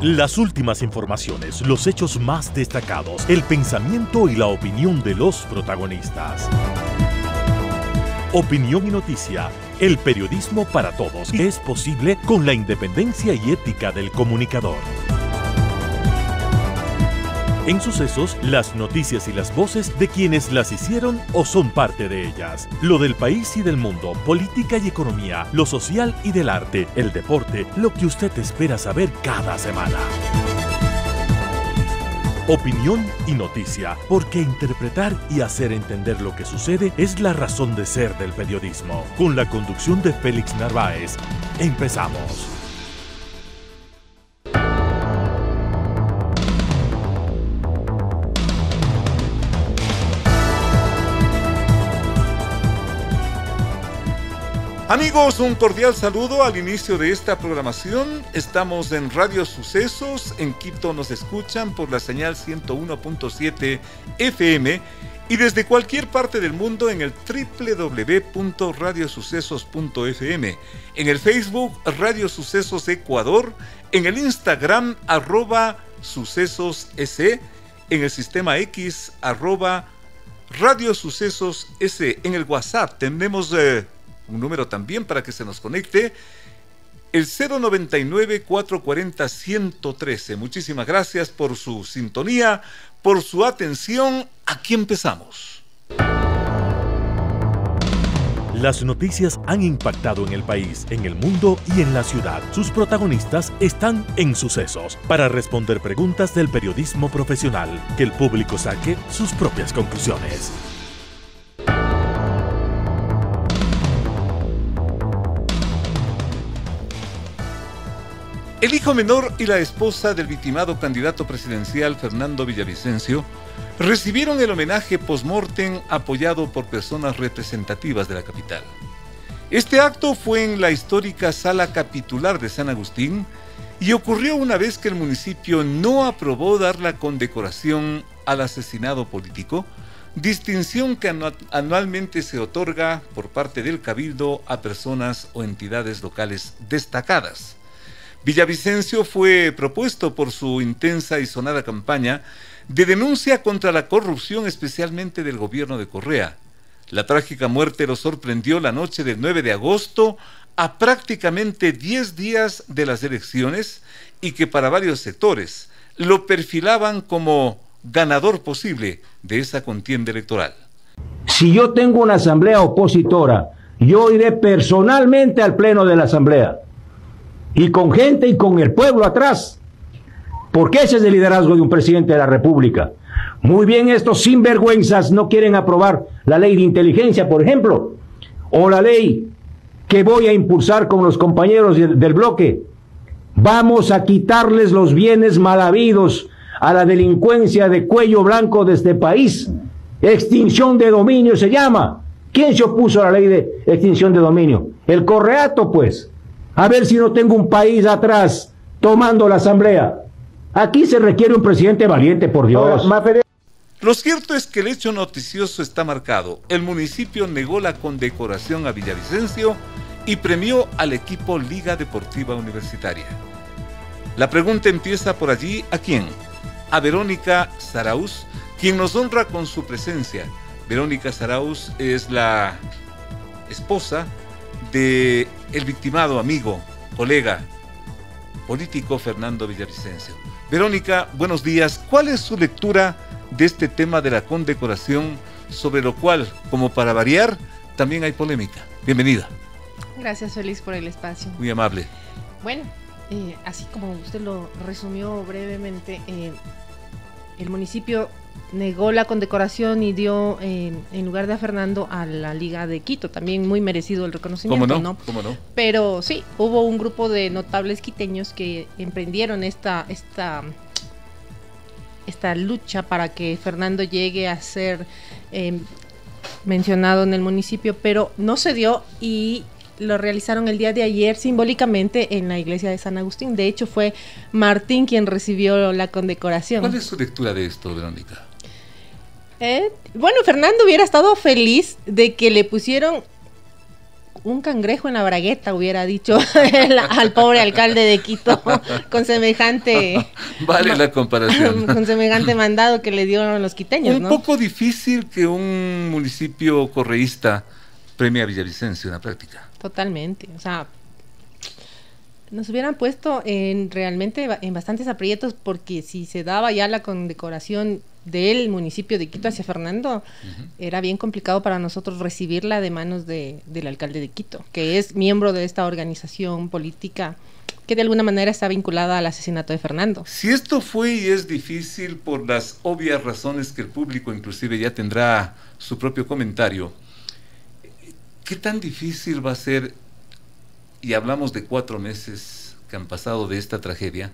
Las últimas informaciones, los hechos más destacados, el pensamiento y la opinión de los protagonistas. Opinión y noticia, el periodismo para todos, es posible con la independencia y ética del comunicador. En Sucesos, las noticias y las voces de quienes las hicieron o son parte de ellas. Lo del país y del mundo, política y economía, lo social y del arte, el deporte, lo que usted espera saber cada semana. Opinión y noticia, porque interpretar y hacer entender lo que sucede es la razón de ser del periodismo. Con la conducción de Félix Narváez, empezamos. Amigos, un cordial saludo al inicio de esta programación. Estamos en Radio Sucesos. En Quito nos escuchan por la señal 101.7 FM y desde cualquier parte del mundo en el www.radiosucesos.fm, en el Facebook Radio Sucesos Ecuador, en el Instagram @sucesosec, en el sistema X Radio Sucesos S, en el WhatsApp tenemos un número también para que se nos conecte, el 099-440-113. Muchísimas gracias por su sintonía, por su atención. Aquí empezamos. Las noticias han impactado en el país, en el mundo y en la ciudad. Sus protagonistas están en Sucesos para responder preguntas del periodismo profesional, que el público saque sus propias conclusiones. El hijo menor y la esposa del victimado candidato presidencial Fernando Villavicencio recibieron el homenaje post-mortem apoyado por personas representativas de la capital. Este acto fue en la histórica Sala Capitular de San Agustín y ocurrió una vez que el municipio no aprobó dar la condecoración al asesinado político, distinción que anualmente se otorga por parte del Cabildo a personas o entidades locales destacadas. Villavicencio fue propuesto por su intensa y sonada campaña de denuncia contra la corrupción, especialmente del gobierno de Correa. La trágica muerte lo sorprendió la noche del 9 de agosto, a prácticamente 10 días de las elecciones, y que para varios sectores lo perfilaban como ganador posible de esa contienda electoral. Si yo tengo una asamblea opositora, yo iré personalmente al pleno de la asamblea. Y con gente y con el pueblo atrás, porque ese es el liderazgo de un presidente de la República. Muy bien, estos sinvergüenzas no quieren aprobar la ley de inteligencia, por ejemplo, o la ley que voy a impulsar con los compañeros del bloque. Vamos a quitarles los bienes mal habidos a la delincuencia de cuello blanco de este país. Extinción de dominio se llama. ¿Quién se opuso a la ley de extinción de dominio? El Correato, pues. A ver si no tengo un país atrás tomando la asamblea. Aquí se requiere un presidente valiente, por Dios. Lo cierto es que el hecho noticioso está marcado. El municipio negó la condecoración a Villavicencio y premió al equipo Liga Deportiva Universitaria. La pregunta empieza por allí. ¿A quién? A Verónica Zarauz, quien nos honra con su presencia. Verónica Zarauz es la esposa de el victimado amigo, colega, político Fernando Villavicencio. Verónica, buenos días. ¿Cuál es su lectura de este tema de la condecoración, sobre lo cual, como para variar, también hay polémica? Bienvenida. Gracias, Félix, por el espacio. Muy amable. Bueno, así como usted lo resumió brevemente, el municipio negó la condecoración y dio en lugar de a Fernando a la Liga de Quito. También muy merecido el reconocimiento, ¿no? ¿Cómo no? Pero sí, hubo un grupo de notables quiteños que emprendieron esta lucha para que Fernando llegue a ser mencionado en el municipio, pero no se dio y lo realizaron el día de ayer simbólicamente en la iglesia de San Agustín. De hecho, fue Martín quien recibió la condecoración. ¿Cuál es su lectura de esto, Verónica? Bueno, Fernando hubiera estado feliz de que le pusieron un cangrejo en la bragueta, hubiera dicho al pobre alcalde de Quito, con semejante... Vale la comparación. Con semejante mandado que le dieron los quiteños, ¿no? Un poco difícil que un municipio correísta premie a Villavicencio en la práctica. Totalmente, o sea, nos hubieran puesto realmente en bastantes aprietos, porque si se daba ya la condecoración del municipio de Quito hacia Fernando, era bien complicado para nosotros recibirla de manos del alcalde de Quito, que es miembro de esta organización política que de alguna manera está vinculada al asesinato de Fernando. Si esto fue y es difícil por las obvias razones que el público inclusive ya tendrá su propio comentario, ¿qué tan difícil va a ser? Y hablamos de 4 meses que han pasado de esta tragedia.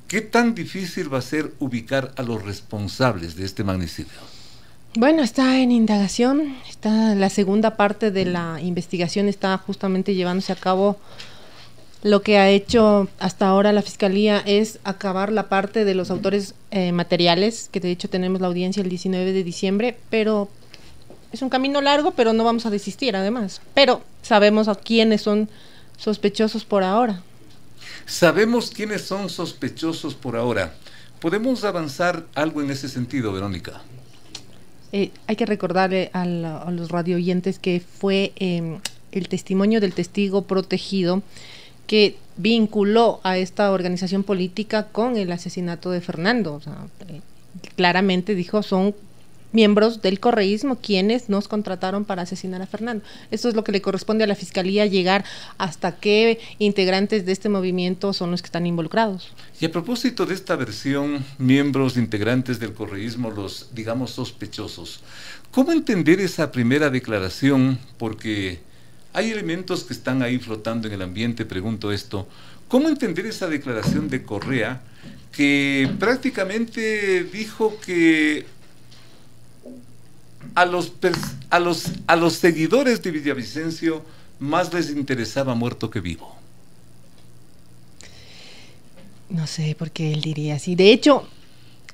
¿Qué tan difícil va a ser ubicar a los responsables de este magnicidio? Bueno, está en indagación, está la segunda parte de la investigación, está justamente llevándose a cabo. Lo que ha hecho hasta ahora la Fiscalía es acabar la parte de los autores materiales, que de hecho tenemos la audiencia el 19 de diciembre, pero es un camino largo, pero no vamos a desistir además. Pero sabemos a quiénes son sospechosos por ahora. Sabemos quiénes son sospechosos por ahora. ¿Podemos avanzar algo en ese sentido, Verónica? Hay que recordarle a los radioyentes que fue el testimonio del testigo protegido que vinculó a esta organización política con el asesinato de Fernando. O sea, claramente dijo, son miembros del correísmo quienes nos contrataron para asesinar a Fernando. Esto es lo que le corresponde a la Fiscalía, llegar hasta qué integrantes de este movimiento son los que están involucrados. Y a propósito de esta versión, miembros integrantes del correísmo, los, digamos, sospechosos, ¿cómo entender esa primera declaración? Porque hay elementos que están ahí flotando en el ambiente, pregunto esto. ¿Cómo entender esa declaración de Correa que prácticamente dijo que a los seguidores de Villavicencio más les interesaba muerto que vivo? No sé por qué él diría así. De hecho,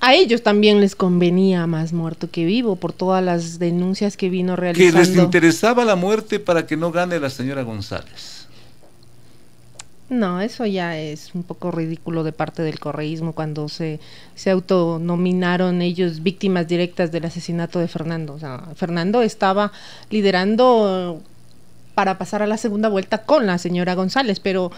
a ellos también les convenía más muerto que vivo por todas las denuncias que vino realizando. Que les interesaba la muerte para que no gane la señora González. No, eso ya es un poco ridículo de parte del correísmo cuando se autonominaron ellos víctimas directas del asesinato de Fernando. O sea, Fernando estaba liderando para pasar a la segunda vuelta con la señora González, pero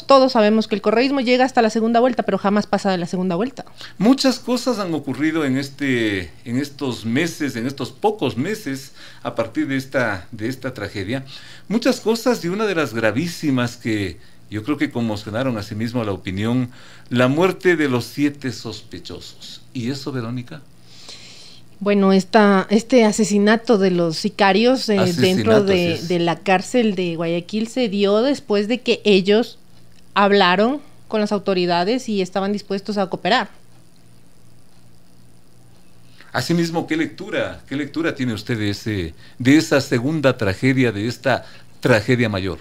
todos sabemos que el correísmo llega hasta la segunda vuelta, pero jamás pasa de la segunda vuelta. Muchas cosas han ocurrido en estos meses, en estos pocos meses, a partir de esta tragedia. Muchas cosas, y una de las gravísimas que yo creo que conmocionaron asimismo a la opinión, la muerte de los 7 sospechosos. ¿Y eso, Verónica? Bueno, este asesinato de los sicarios dentro de la cárcel de Guayaquil se dio después de que ellos hablaron con las autoridades y estaban dispuestos a cooperar. Asimismo, ¿qué lectura tiene usted de esa segunda tragedia, de esta tragedia mayor?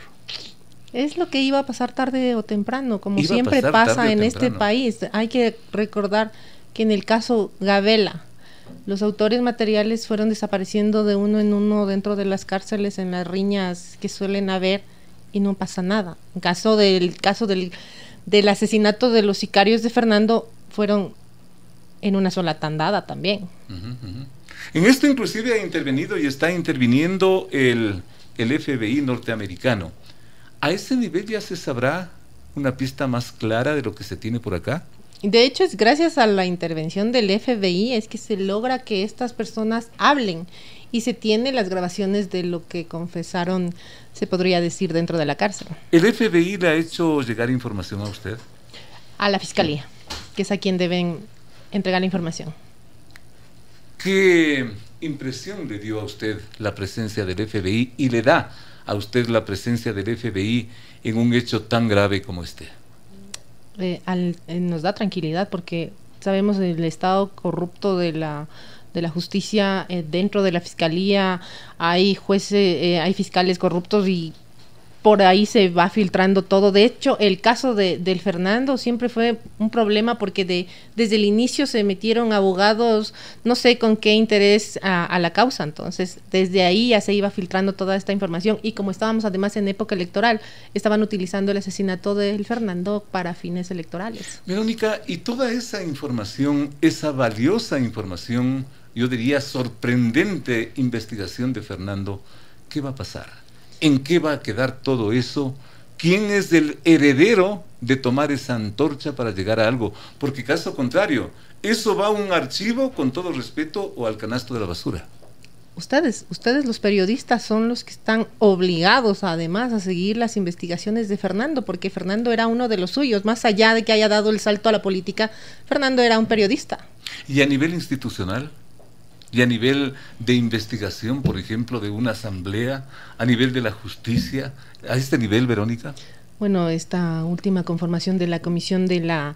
Es lo que iba a pasar tarde o temprano, como siempre pasa en este país. Hay que recordar que en el caso Gavela, los autores materiales fueron desapareciendo de uno en uno dentro de las cárceles en las riñas que suelen haber y no pasa nada. En caso del asesinato de los sicarios de Fernando fueron en una sola tandada también. En esto inclusive ha intervenido y está interviniendo el FBI norteamericano. ¿A ese nivel ya se sabrá una pista más clara de lo que se tiene por acá? De hecho, es gracias a la intervención del FBI es que se logra que estas personas hablen y se tienen las grabaciones de lo que confesaron, se podría decir, dentro de la cárcel. ¿El FBI le ha hecho llegar información a usted? A la Fiscalía, que es a quien deben entregar la información. ¿Qué impresión le dio a usted la presencia del FBI y le da a usted la presencia del FBI en un hecho tan grave como este? Nos da tranquilidad porque sabemos el estado corrupto de la justicia dentro de la Fiscalía. Hay jueces, hay fiscales corruptos y por ahí se va filtrando todo. De hecho, el caso del Fernando siempre fue un problema porque desde el inicio se metieron abogados, no sé con qué interés a la causa. Entonces, desde ahí ya se iba filtrando toda esta información y como estábamos además en época electoral, estaban utilizando el asesinato del Fernando para fines electorales. Verónica, y toda esa información, esa valiosa información, yo diría sorprendente investigación de Fernando, ¿qué va a pasar? ¿En qué va a quedar todo eso? ¿Quién es el heredero de tomar esa antorcha para llegar a algo? Porque caso contrario, eso va a un archivo, con todo respeto, o al canasto de la basura. Ustedes los periodistas son los que están obligados además a seguir las investigaciones de Fernando, porque Fernando era uno de los suyos, más allá de que haya dado el salto a la política, Fernando era un periodista. ¿Y a nivel institucional? ¿Y a nivel de investigación, por ejemplo, de una asamblea, a nivel de la justicia, a este nivel, Verónica? Bueno, esta última conformación de la Comisión de la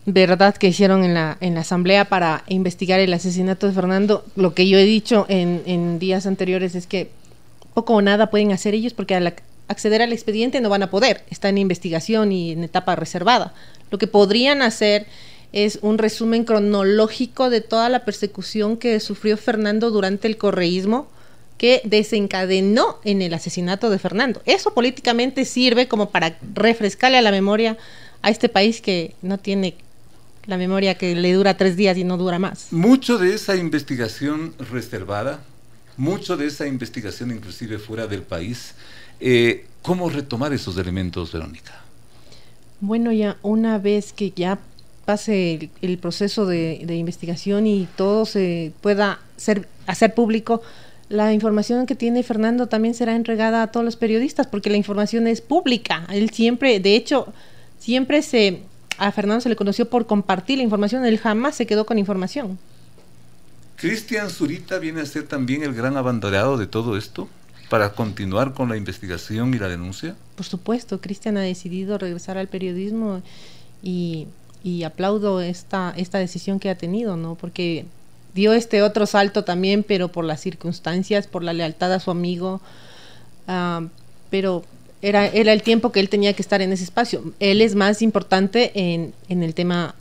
Verdad que hicieron en la asamblea para investigar el asesinato de Fernando, lo que yo he dicho en días anteriores es que poco o nada pueden hacer ellos porque al acceder al expediente no van a poder, está en investigación y en etapa reservada. Lo que podrían hacer es un resumen cronológico de toda la persecución que sufrió Fernando durante el correísmo que desencadenó en el asesinato de Fernando. Eso políticamente sirve como para refrescarle a la memoria a este país que no tiene la memoria que le dura 3 días y no dura más. Mucho de esa investigación reservada, mucho de esa investigación inclusive fuera del país, ¿cómo retomar esos elementos, Verónica? Bueno, ya una vez que ya pase el proceso de investigación y todo se pueda hacer público, la información que tiene Fernando también será entregada a todos los periodistas porque la información es pública. Él siempre, de hecho, a Fernando se le conoció por compartir la información, él jamás se quedó con información. ¿Cristian Zurita viene a ser también el gran abanderado de todo esto para continuar con la investigación y la denuncia? Por supuesto, Cristian ha decidido regresar al periodismo y aplaudo esta decisión que ha tenido, ¿no? Porque dio este otro salto también, pero por las circunstancias, por la lealtad a su amigo, pero era el tiempo que él tenía que estar en ese espacio. Él es más importante en el tema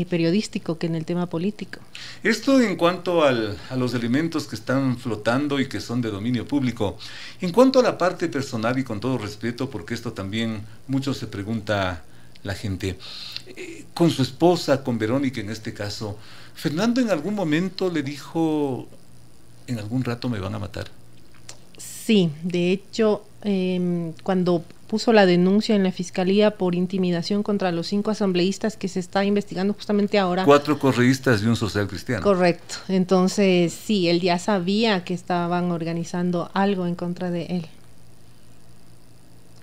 periodístico que en el tema político. Esto en cuanto a los elementos que están flotando y que son de dominio público. En cuanto a la parte personal y con todo respeto, porque esto también mucho se pregunta la gente, con su esposa, con Verónica en este caso, Fernando en algún momento le dijo, en algún rato me van a matar. Sí, de hecho, cuando puso la denuncia en la fiscalía por intimidación contra los 5 asambleístas que se está investigando justamente ahora. 4 correístas y un social cristiano. Correcto, entonces sí, él ya sabía que estaban organizando algo en contra de él.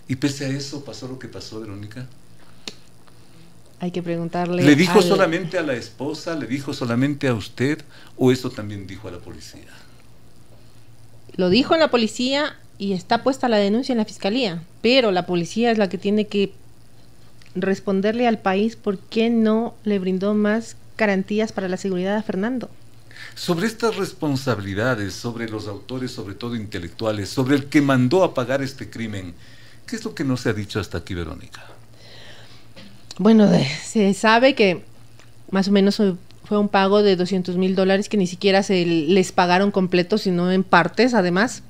¿Y pese a eso pasó lo que pasó, Verónica? Hay que preguntarle. ¿Le dijo solamente a la esposa, le dijo solamente a usted, o eso también dijo a la policía? Lo dijo en la policía y está puesta la denuncia en la fiscalía, pero la policía es la que tiene que responderle al país por qué no le brindó más garantías para la seguridad a Fernando. Sobre estas responsabilidades, sobre los autores, sobre todo intelectuales, sobre el que mandó a pagar este crimen, ¿qué es lo que no se ha dicho hasta aquí, Verónica? Bueno, se sabe que más o menos fue un pago de $200,000 que ni siquiera se les pagaron completos, sino en partes, además.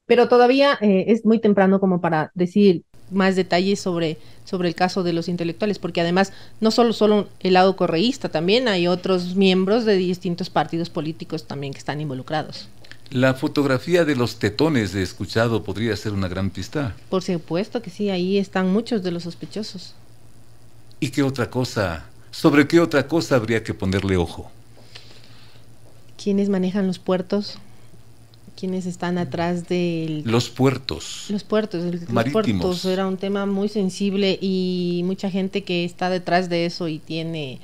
Pero todavía es muy temprano como para decir más detalles sobre el caso de los intelectuales, porque además no solo el lado correísta, también hay otros miembros de distintos partidos políticos también que están involucrados. ¿La fotografía de los tetones de escuchado podría ser una gran pista? Por supuesto que sí, ahí están muchos de los sospechosos. ¿Y qué otra cosa? ¿Sobre qué otra cosa habría que ponerle ojo? ¿Quiénes manejan los puertos? ¿Quiénes están atrás de los puertos? Los puertos. Los marítimos. Puertos era un tema muy sensible y mucha gente que está detrás de eso y tiene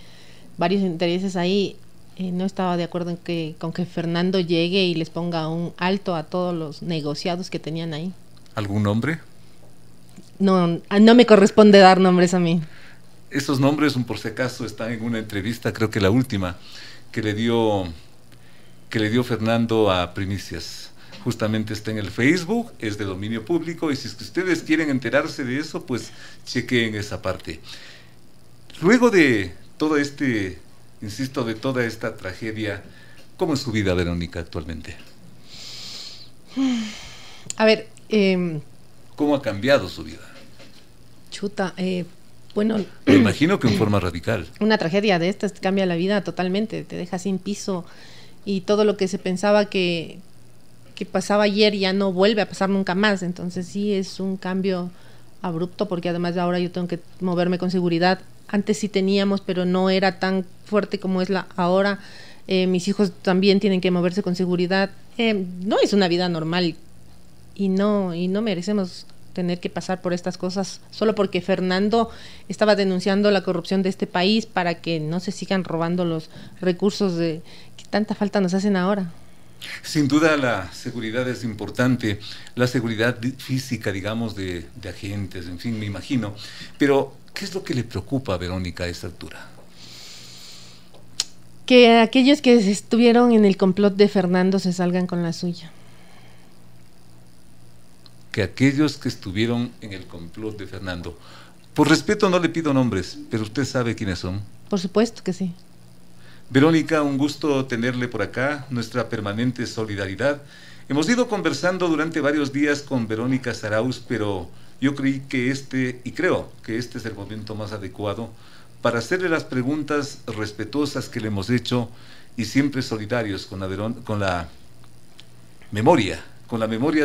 varios intereses ahí no estaba de acuerdo con que Fernando llegue y les ponga un alto a todos los negociados que tenían ahí. ¿Algún nombre? No me corresponde dar nombres a mí. Esos nombres, por si acaso, están en una entrevista, creo que la última, que le dio Fernando a Primicias. justamente está en el Facebook, es de dominio público, y si es que ustedes quieren enterarse de eso, pues chequen esa parte. Luego de todo insisto, de toda esta tragedia, ¿cómo es su vida, Verónica, actualmente? A ver, ¿cómo ha cambiado su vida? Chuta, bueno... Me imagino que en forma radical. Una tragedia de estas cambia la vida totalmente, te deja sin piso, y todo lo que se pensaba que pasaba ayer ya no vuelve a pasar nunca más. Entonces sí es un cambio abrupto, porque además ahora yo tengo que moverme con seguridad. Antes sí teníamos, pero no era tan fuerte como es ahora. Mis hijos también tienen que moverse con seguridad. No es una vida normal, y no merecemos tener que pasar por estas cosas solo porque Fernando estaba denunciando la corrupción de este país para que no se sigan robando los recursos que tanta falta nos hacen ahora. Sin duda la seguridad es importante, la seguridad física, digamos, de agentes, en fin, me imagino. Pero, ¿qué es lo que le preocupa a Verónica a esta altura? Que aquellos que estuvieron en el complot de Fernando se salgan con la suya. Que aquellos que estuvieron en el complot de Fernando, por respeto no le pido nombres, pero usted sabe quiénes son. Por supuesto que sí. Verónica, un gusto tenerle por acá, nuestra permanente solidaridad. Hemos ido conversando durante varios días con Verónica Zarauz, pero yo creo que este es el momento más adecuado para hacerle las preguntas respetuosas que le hemos hecho, y siempre solidarios con la memoria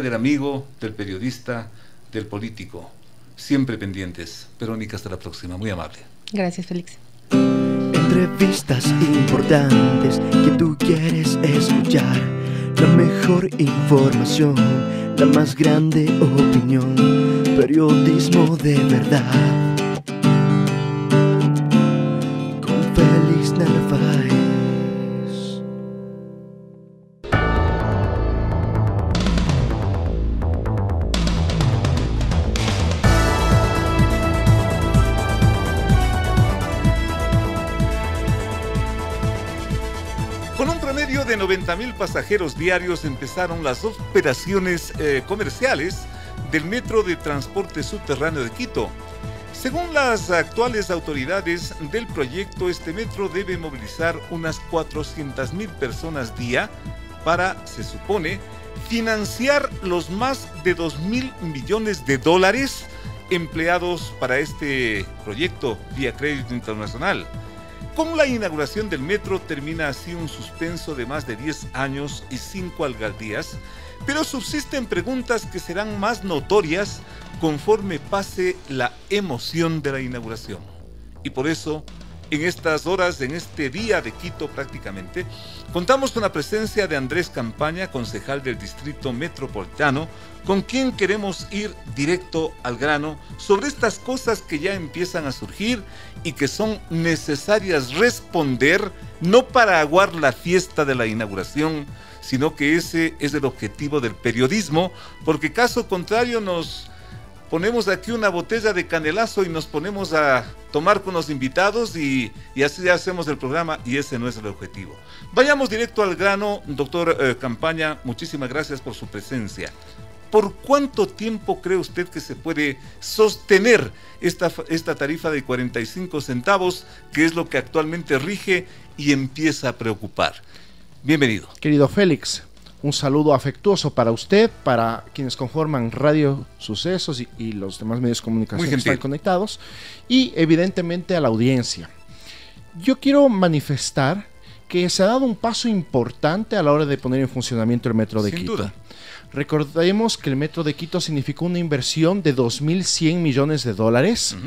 del amigo, del periodista, del político. Siempre pendientes. Verónica, hasta la próxima. Muy amable. Gracias, Félix. Entrevistas importantes que tú quieres escuchar, la mejor información, la más grande opinión, periodismo de verdad, con Félix Narváez. De 90,000 pasajeros diarios empezaron las operaciones comerciales del Metro de Transporte Subterráneo de Quito. Según las actuales autoridades del proyecto, este metro debe movilizar unas 400,000 personas día para, se supone, financiar los más de 2,000 millones de dólares empleados para este proyecto vía crédito internacional. Con la inauguración del metro termina así un suspenso de más de 10 años y 5 alcaldías, pero subsisten preguntas que serán más notorias conforme pase la emoción de la inauguración. Y por eso, en estas horas, en este día de Quito prácticamente, contamos con la presencia de Andrés Campaña, concejal del Distrito Metropolitano, con quien queremos ir directo al grano sobre estas cosas que ya empiezan a surgir y que son necesarias responder, no para aguar la fiesta de la inauguración, sino que ese es el objetivo del periodismo, porque caso contrario nos ponemos aquí una botella de canelazo y nos ponemos a tomar con los invitados y así hacemos el programa, y ese no es el objetivo. Vayamos directo al grano, doctor Campaña, muchísimas gracias por su presencia. ¿Por cuánto tiempo cree usted que se puede sostener esta tarifa de 45 centavos, que es lo que actualmente rige y empieza a preocupar? Bienvenido. Querido Félix, un saludo afectuoso para usted, para quienes conforman Radio Sucesos y los demás medios de comunicación que están conectados, y evidentemente a la audiencia. Yo quiero manifestar que se ha dado un paso importante a la hora de poner en funcionamiento el Metro de Quito. Sin duda. Recordemos que el Metro de Quito significó una inversión de 2.100 millones de dólares,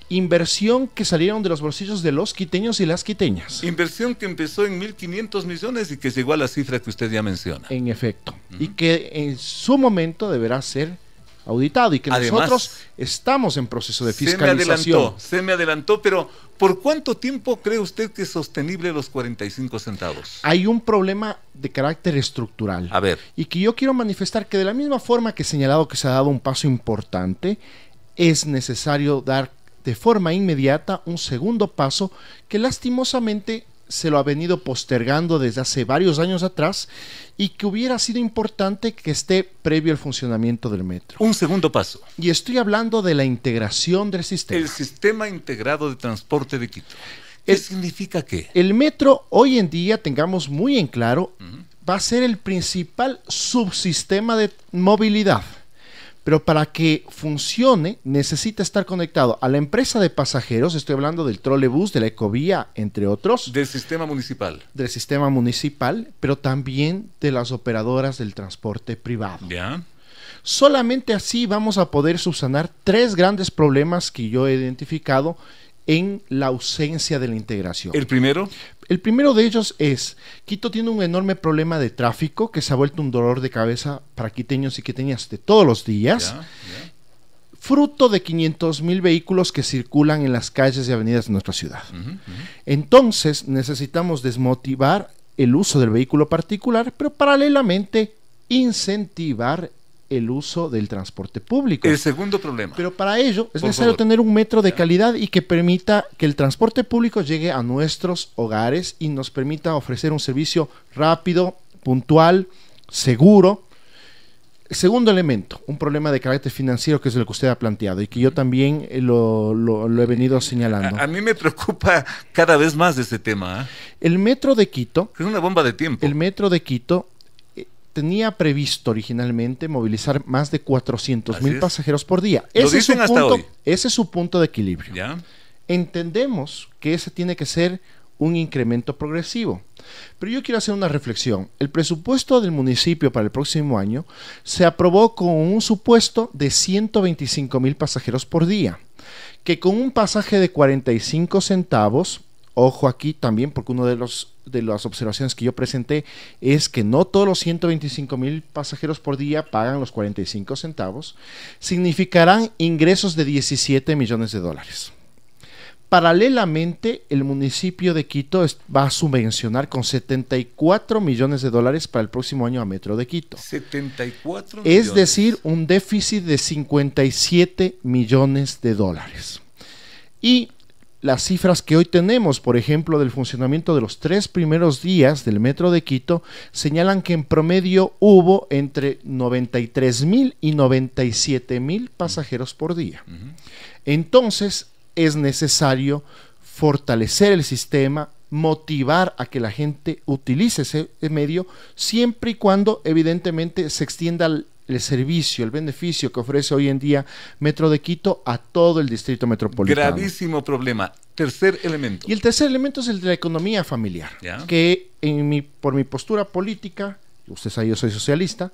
inversión que salieron de los bolsillos de los quiteños y las quiteñas. Inversión que empezó en 1.500 millones y que llegó a la cifra que usted ya menciona. En efecto, y que en su momento deberá ser auditado, y que además, nosotros estamos en proceso de fiscalización. Se me adelantó, pero ¿por cuánto tiempo cree usted que es sostenible los 45 centavos? Hay un problema de carácter estructural. A ver. Y que yo quiero manifestar que de la misma forma que he señalado que se ha dado un paso importante, es necesario dar de forma inmediata un segundo paso que lastimosamente se lo ha venido postergando desde hace varios años atrás y que hubiera sido importante que esté previo al funcionamiento del metro. Un segundo paso. Y estoy hablando de la integración del sistema. El Sistema Integrado de Transporte de Quito. ¿Qué significa qué? El metro hoy en día, tengamos muy en claro, va a ser el principal subsistema de movilidad. Pero para que funcione necesita estar conectado a la empresa de pasajeros, estoy hablando del trolebús, de la ecovía, entre otros. Del sistema municipal. Del sistema municipal, pero también de las operadoras del transporte privado. Ya. Solamente así vamos a poder subsanar 3 grandes problemas que yo he identificado en la ausencia de la integración. ¿El primero? El primero de ellos es, Quito tiene un enorme problema de tráfico que se ha vuelto un dolor de cabeza para quiteños y quiteñas de todos los días, fruto de 500,000 vehículos que circulan en las calles y avenidas de nuestra ciudad. Entonces necesitamos desmotivar el uso del vehículo particular, pero paralelamente incentivar el uso del transporte público. El segundo problema. Pero para ello es necesario tener un metro de calidad y que permita que el transporte público llegue a nuestros hogares y nos permita ofrecer un servicio rápido, puntual, seguro. Segundo elemento, un problema de carácter financiero que es lo que usted ha planteado y que yo también lo he venido señalando. A mí me preocupa cada vez más este tema. El metro de Quito... Es una bomba de tiempo. El metro de Quito tenía previsto originalmente movilizar más de 400,000 pasajeros por día. Ese es su punto de equilibrio. ¿Ya? Entendemos que ese tiene que ser un incremento progresivo. Pero yo quiero hacer una reflexión. El presupuesto del municipio para el próximo año se aprobó con un supuesto de 125,000 pasajeros por día, que con un pasaje de 45 centavos, ojo aquí también, porque uno de las observaciones que yo presenté es que no todos los 125,000 pasajeros por día pagan los 45 centavos, significarán ingresos de 17 millones de dólares. Paralelamente, el municipio de Quito va a subvencionar con 74 millones de dólares para el próximo año a Metro de Quito. 74 millones. Es decir, un déficit de 57 millones de dólares. Y las cifras que hoy tenemos, por ejemplo, del funcionamiento de los 3 primeros días del Metro de Quito, señalan que en promedio hubo entre 93,000 y 97,000 pasajeros por día. Entonces, es necesario fortalecer el sistema, motivar a que la gente utilice ese medio, siempre y cuando evidentemente se extienda el servicio, el beneficio que ofrece hoy en día Metro de Quito a todo el distrito metropolitano. Gravísimo problema. Tercer elemento. Y el tercer elemento es el de la economía familiar, que por mi postura política, usted sabe, yo soy socialista,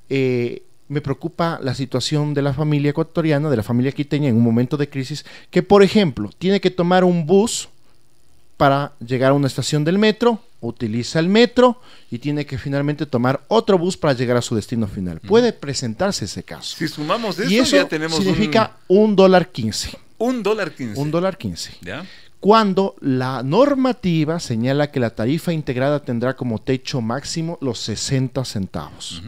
me preocupa la situación de la familia ecuatoriana, de la familia quiteña en un momento de crisis, que por ejemplo tiene que tomar un bus para llegar a una estación del metro, utiliza el metro y tiene que finalmente tomar otro bus para llegar a su destino final. Puede presentarse ese caso. Si sumamos eso, y eso ya tenemos significa $1.15. $1.15. $1.15. ¿Ya? Cuando la normativa señala que la tarifa integrada tendrá como techo máximo los 60 centavos.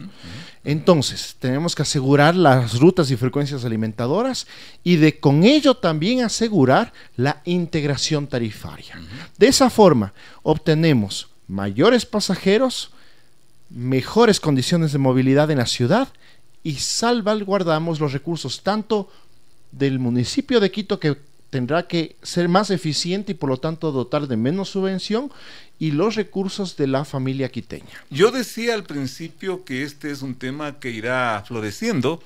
Entonces, tenemos que asegurar las rutas y frecuencias alimentadoras y con ello también asegurar la integración tarifaria. De esa forma, obtenemos mayores pasajeros, mejores condiciones de movilidad en la ciudad y salvaguardamos los recursos tanto del municipio de Quito, que tendrá que ser más eficiente y por lo tanto dotar de menos subvención, y los recursos de la familia quiteña. Yo decía al principio que este es un tema que irá floreciendo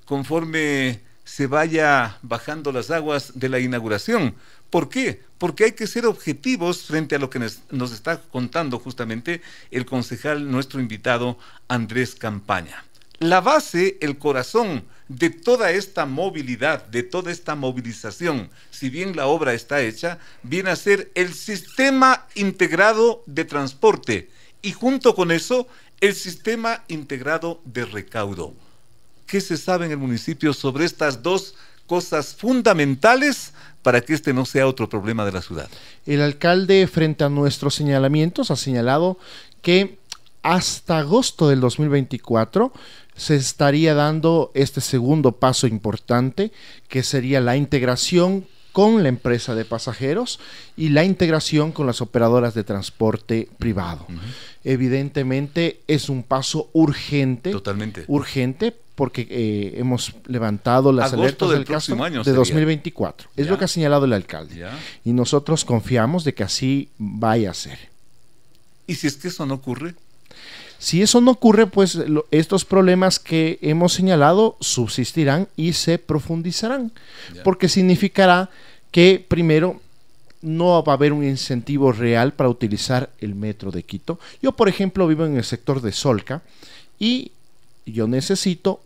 conforme se vaya bajando las aguas de la inauguración. ¿Por qué? Porque hay que ser objetivos frente a lo que nos está contando justamente el concejal, nuestro invitado Andrés Campaña. La base, el corazón de toda esta movilidad, de toda esta movilización, si bien la obra está hecha, viene a ser el sistema integrado de transporte y junto con eso, el sistema integrado de recaudo. ¿Qué se sabe en el municipio sobre estas dos cosas fundamentales para que este no sea otro problema de la ciudad? El alcalde, frente a nuestros señalamientos, ha señalado que hasta agosto del 2024 se estaría dando este segundo paso importante, que sería la integración con la empresa de pasajeros y la integración con las operadoras de transporte privado. Evidentemente es un paso urgente. Totalmente. Urgente, porque hemos levantado las alertas del caso de 2024. Es lo que ha señalado el alcalde. Y nosotros confiamos de que así vaya a ser. ¿Y si es que eso no ocurre? Si eso no ocurre, pues estos problemas que hemos señalado subsistirán y se profundizarán, porque significará que primero no va a haber un incentivo real para utilizar el metro de Quito. Yo, por ejemplo, vivo en el sector de Solca y yo necesito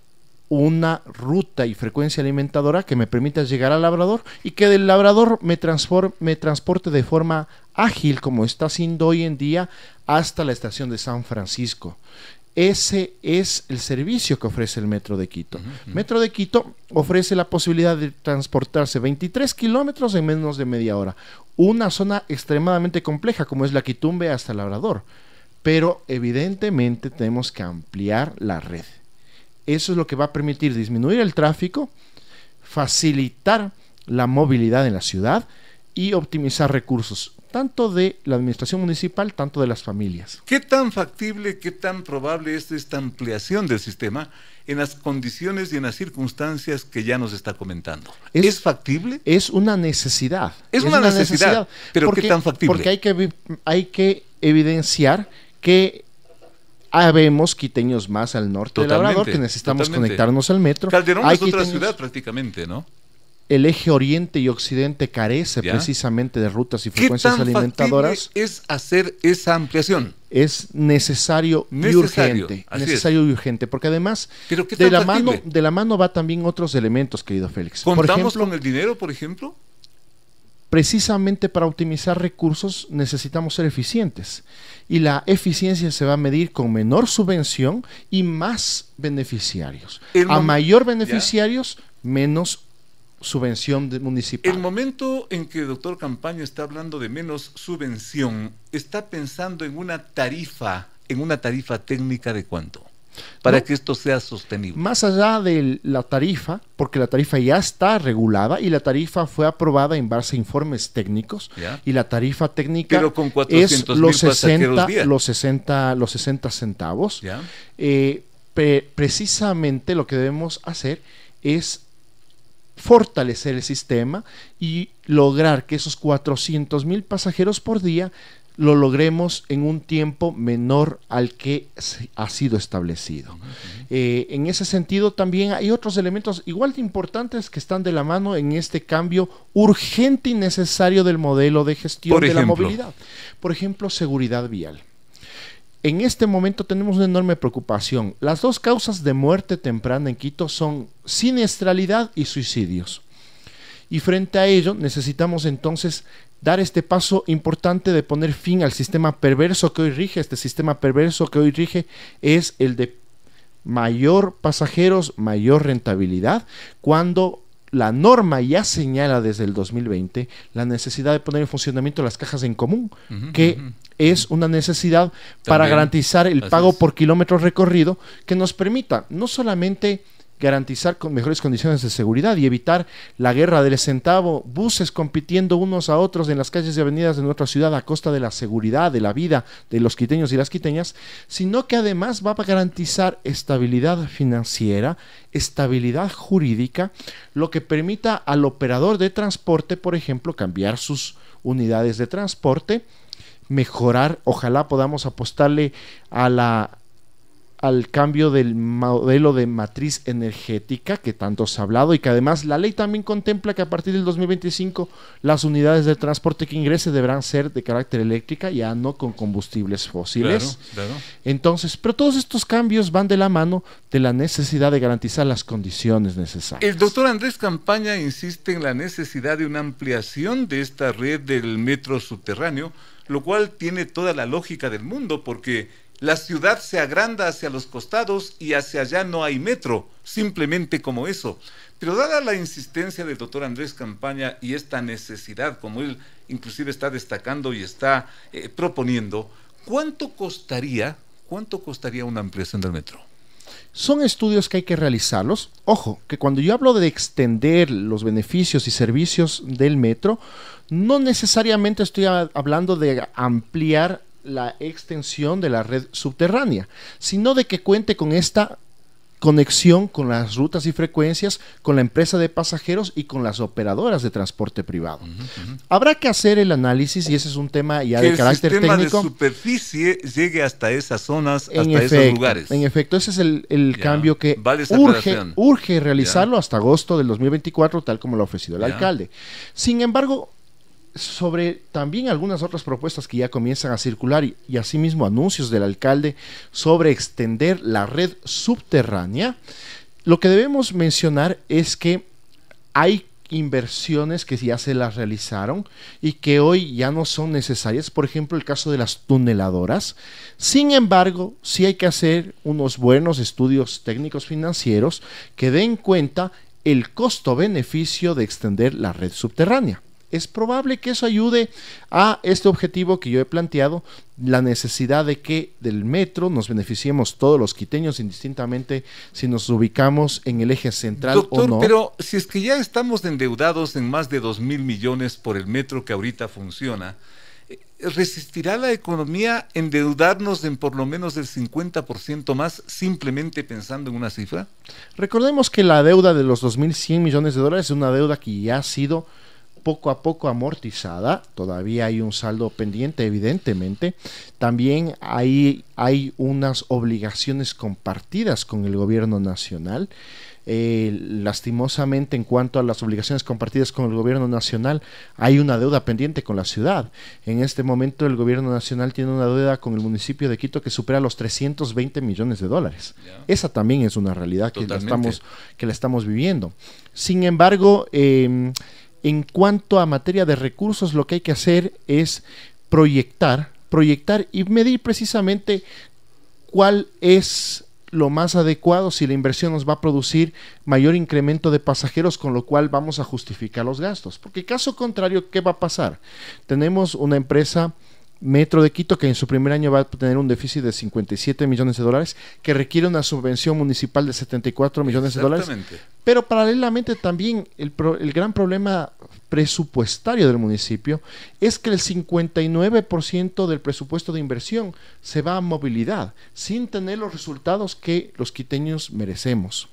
una ruta y frecuencia alimentadora que me permita llegar al Labrador y que del Labrador me transporte de forma ágil, como está haciendo hoy en día, hasta la estación de San Francisco. Ese es el servicio que ofrece el Metro de Quito. Metro de Quito ofrece la posibilidad de transportarse 23 kilómetros en menos de media hora. Una zona extremadamente compleja como es la Quitumbe hasta el Labrador. Pero evidentemente tenemos que ampliar la red. Eso es lo que va a permitir disminuir el tráfico, facilitar la movilidad en la ciudad y optimizar recursos, tanto de la administración municipal, tanto de las familias. ¿Qué tan factible, qué tan probable es esta ampliación del sistema en las condiciones y en las circunstancias que ya nos está comentando? ¿Es factible? Es una necesidad. Es una necesidad, pero ¿qué tan factible? Porque hay que evidenciar que habemos quiteños más al norte del Labrador que necesitamos conectarnos al metro. Calderón es otra ciudad prácticamente, ¿no? El eje oriente y occidente carece precisamente de rutas y frecuencias alimentadoras. ¿Qué tan factible es hacer esa ampliación? Es necesario y urgente. Necesario y urgente, porque además de la mano va también otros elementos, querido Félix. ¿Contamos con el dinero, por ejemplo? Precisamente para optimizar recursos necesitamos ser eficientes. Y la eficiencia se va a medir con menor subvención y más beneficiarios. A mayor beneficiarios, menos subvención municipal. El momento en que el doctor Campaña está hablando de menos subvención, ¿está pensando en una tarifa técnica de cuánto? Para que esto sea sostenible. Más allá de la tarifa, porque la tarifa ya está regulada y la tarifa fue aprobada en base a informes técnicos, y la tarifa técnica es los 60 centavos. Precisamente lo que debemos hacer es fortalecer el sistema y lograr que esos 400,000 pasajeros por día lo logremos en un tiempo menor al que ha sido establecido. En ese sentido también hay otros elementos igual de importantes que están de la mano en este cambio urgente y necesario del modelo de gestión de la movilidad. Por ejemplo, seguridad vial. En este momento tenemos una enorme preocupación. Las dos causas de muerte temprana en Quito son siniestralidad y suicidios. Y frente a ello necesitamos entonces dar este paso importante de poner fin al sistema perverso que hoy rige. Este sistema perverso que hoy rige es el de mayor pasajeros, mayor rentabilidad, cuando la norma ya señala desde el 2020 la necesidad de poner en funcionamiento las cajas en común, que es una necesidad para garantizar el pago por kilómetro recorrido, que nos permita no solamente garantizar con mejores condiciones de seguridad y evitar la guerra del centavo, buses compitiendo unos a otros en las calles y avenidas de nuestra ciudad a costa de la seguridad, de la vida de los quiteños y las quiteñas, sino que además va a garantizar estabilidad financiera, estabilidad jurídica, lo que permita al operador de transporte, por ejemplo, cambiar sus unidades de transporte, mejorar, ojalá podamos apostarle al cambio del modelo de matriz energética que tanto se ha hablado y que además la ley también contempla que a partir del 2025 las unidades de transporte que ingrese deberán ser de carácter eléctrica, ya no con combustibles fósiles. Claro. Entonces, pero todos estos cambios van de la mano de la necesidad de garantizar las condiciones necesarias. El doctor Andrés Campaña insiste en la necesidad de una ampliación de esta red del metro subterráneo, lo cual tiene toda la lógica del mundo, porque la ciudad se agranda hacia los costados y hacia allá no hay metro, simplemente como eso. Pero dada la insistencia del doctor Andrés Campaña y esta necesidad, como él inclusive está destacando y está proponiendo, ¿cuánto costaría una ampliación del metro? Son estudios que hay que realizarlos. Ojo, que cuando yo hablo de extender los beneficios y servicios del metro, no necesariamente estoy hablando de ampliar la extensión de la red subterránea, sino de que cuente con esta conexión con las rutas y frecuencias, con la empresa de pasajeros y con las operadoras de transporte privado. Habrá que hacer el análisis, y ese es un tema ya de carácter técnico. Que el sistema de superficie llegue hasta esas zonas, hasta esos lugares. En efecto, ese es el cambio que urge realizarlo hasta agosto del 2024, tal como lo ha ofrecido el alcalde. Sin embargo, sobre también algunas otras propuestas que ya comienzan a circular y asimismo anuncios del alcalde sobre extender la red subterránea, lo que debemos mencionar es que hay inversiones que ya se las realizaron y que hoy ya no son necesarias, por ejemplo el caso de las tuneladoras. Sin embargo, sí hay que hacer unos buenos estudios técnicos financieros que den cuenta el costo-beneficio de extender la red subterránea. Es probable que eso ayude a este objetivo que yo he planteado, la necesidad de que del metro nos beneficiemos todos los quiteños, indistintamente si nos ubicamos en el eje central, doctor, o no. Pero si es que ya estamos endeudados en más de 2.000 millones por el metro que ahorita funciona, ¿resistirá la economía endeudarnos en por lo menos del 50% más, simplemente pensando en una cifra? Recordemos que la deuda de los 2.100 millones de dólares es una deuda que ya ha sido poco a poco amortizada. Todavía hay un saldo pendiente, evidentemente. También hay unas obligaciones compartidas con el gobierno nacional. Lastimosamente, en cuanto a las obligaciones compartidas con el gobierno nacional, hay una deuda pendiente con la ciudad. En este momento el gobierno nacional tiene una deuda con el municipio de Quito que supera los 320 millones de dólares. Esa también es una realidad que la estamos viviendo. Sin embargo, en cuanto a materia de recursos, lo que hay que hacer es proyectar y medir precisamente cuál es lo más adecuado, si la inversión nos va a producir mayor incremento de pasajeros, con lo cual vamos a justificar los gastos. Porque caso contrario, ¿qué va a pasar? Tenemos una empresa, Metro de Quito, que en su primer año va a tener un déficit de 57 millones de dólares, que requiere una subvención municipal de 74 millones de dólares. Pero paralelamente también el gran problema presupuestario del municipio es que el 59% del presupuesto de inversión se va a movilidad, sin tener los resultados que los quiteños merecemos.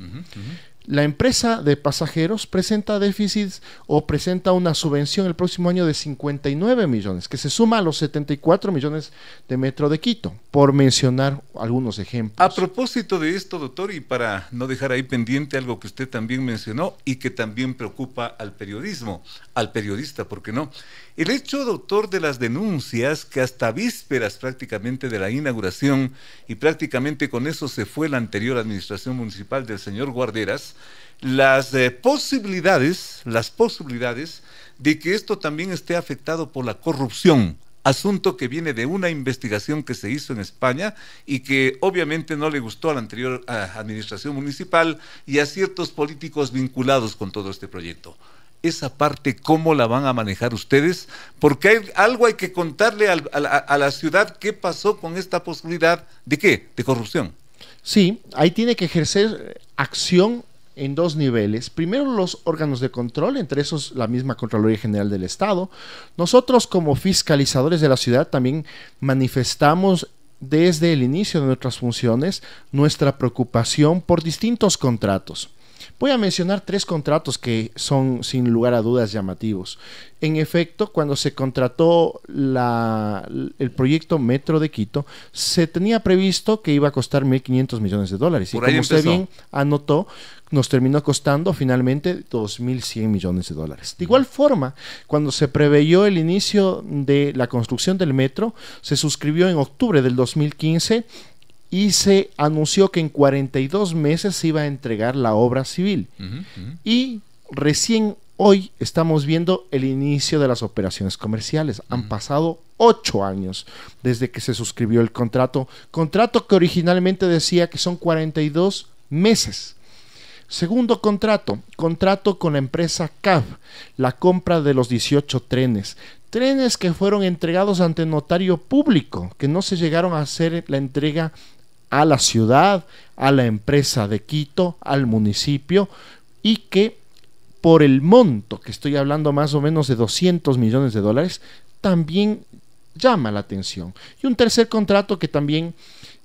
La empresa de pasajeros presenta déficits o presenta una subvención el próximo año de 59 millones, que se suma a los 74 millones de Metro de Quito, por mencionar algunos ejemplos. A propósito de esto, doctor, y para no dejar ahí pendiente algo que usted también mencionó y que también preocupa al periodismo, al periodista, ¿por qué no? El hecho, doctor, de las denuncias que hasta vísperas prácticamente de la inauguración, y prácticamente con eso se fue la anterior administración municipal del señor Guarderas, las posibilidades de que esto también esté afectado por la corrupción, asunto que viene de una investigación que se hizo en España y que obviamente no le gustó a la anterior administración municipal y a ciertos políticos vinculados con todo este proyecto. Esa parte, ¿cómo la van a manejar ustedes? Porque hay que contarle a la ciudad qué pasó con esta posibilidad de ¿qué? De corrupción. Sí, ahí tiene que ejercer acción en dos niveles. Primero, los órganos de control, entre esos la misma Contraloría General del Estado. Nosotros, como fiscalizadores de la ciudad, también manifestamos desde el inicio de nuestras funciones nuestra preocupación por distintos contratos. Voy a mencionar 3 contratos que son sin lugar a dudas llamativos. En efecto, cuando se contrató el proyecto Metro de Quito, se tenía previsto que iba a costar 1.500 millones de dólares. Y como usted bien anotó, nos terminó costando finalmente 2.100 millones de dólares. De igual forma, cuando se preveyó el inicio de la construcción del metro, se suscribió en octubre del 2015 y se anunció que en 42 meses se iba a entregar la obra civil. Y recién hoy estamos viendo el inicio de las operaciones comerciales. Han pasado 8 años desde que se suscribió el contrato que originalmente decía que son 42 meses. Segundo contrato con la empresa CAV, la compra de los 18 trenes que fueron entregados ante notario público, que no se llegaron a hacer la entrega a la ciudad, a la empresa de Quito, al municipio, y que por el monto, que estoy hablando más o menos de 200 millones de dólares, también llama la atención. Y un tercer contrato que también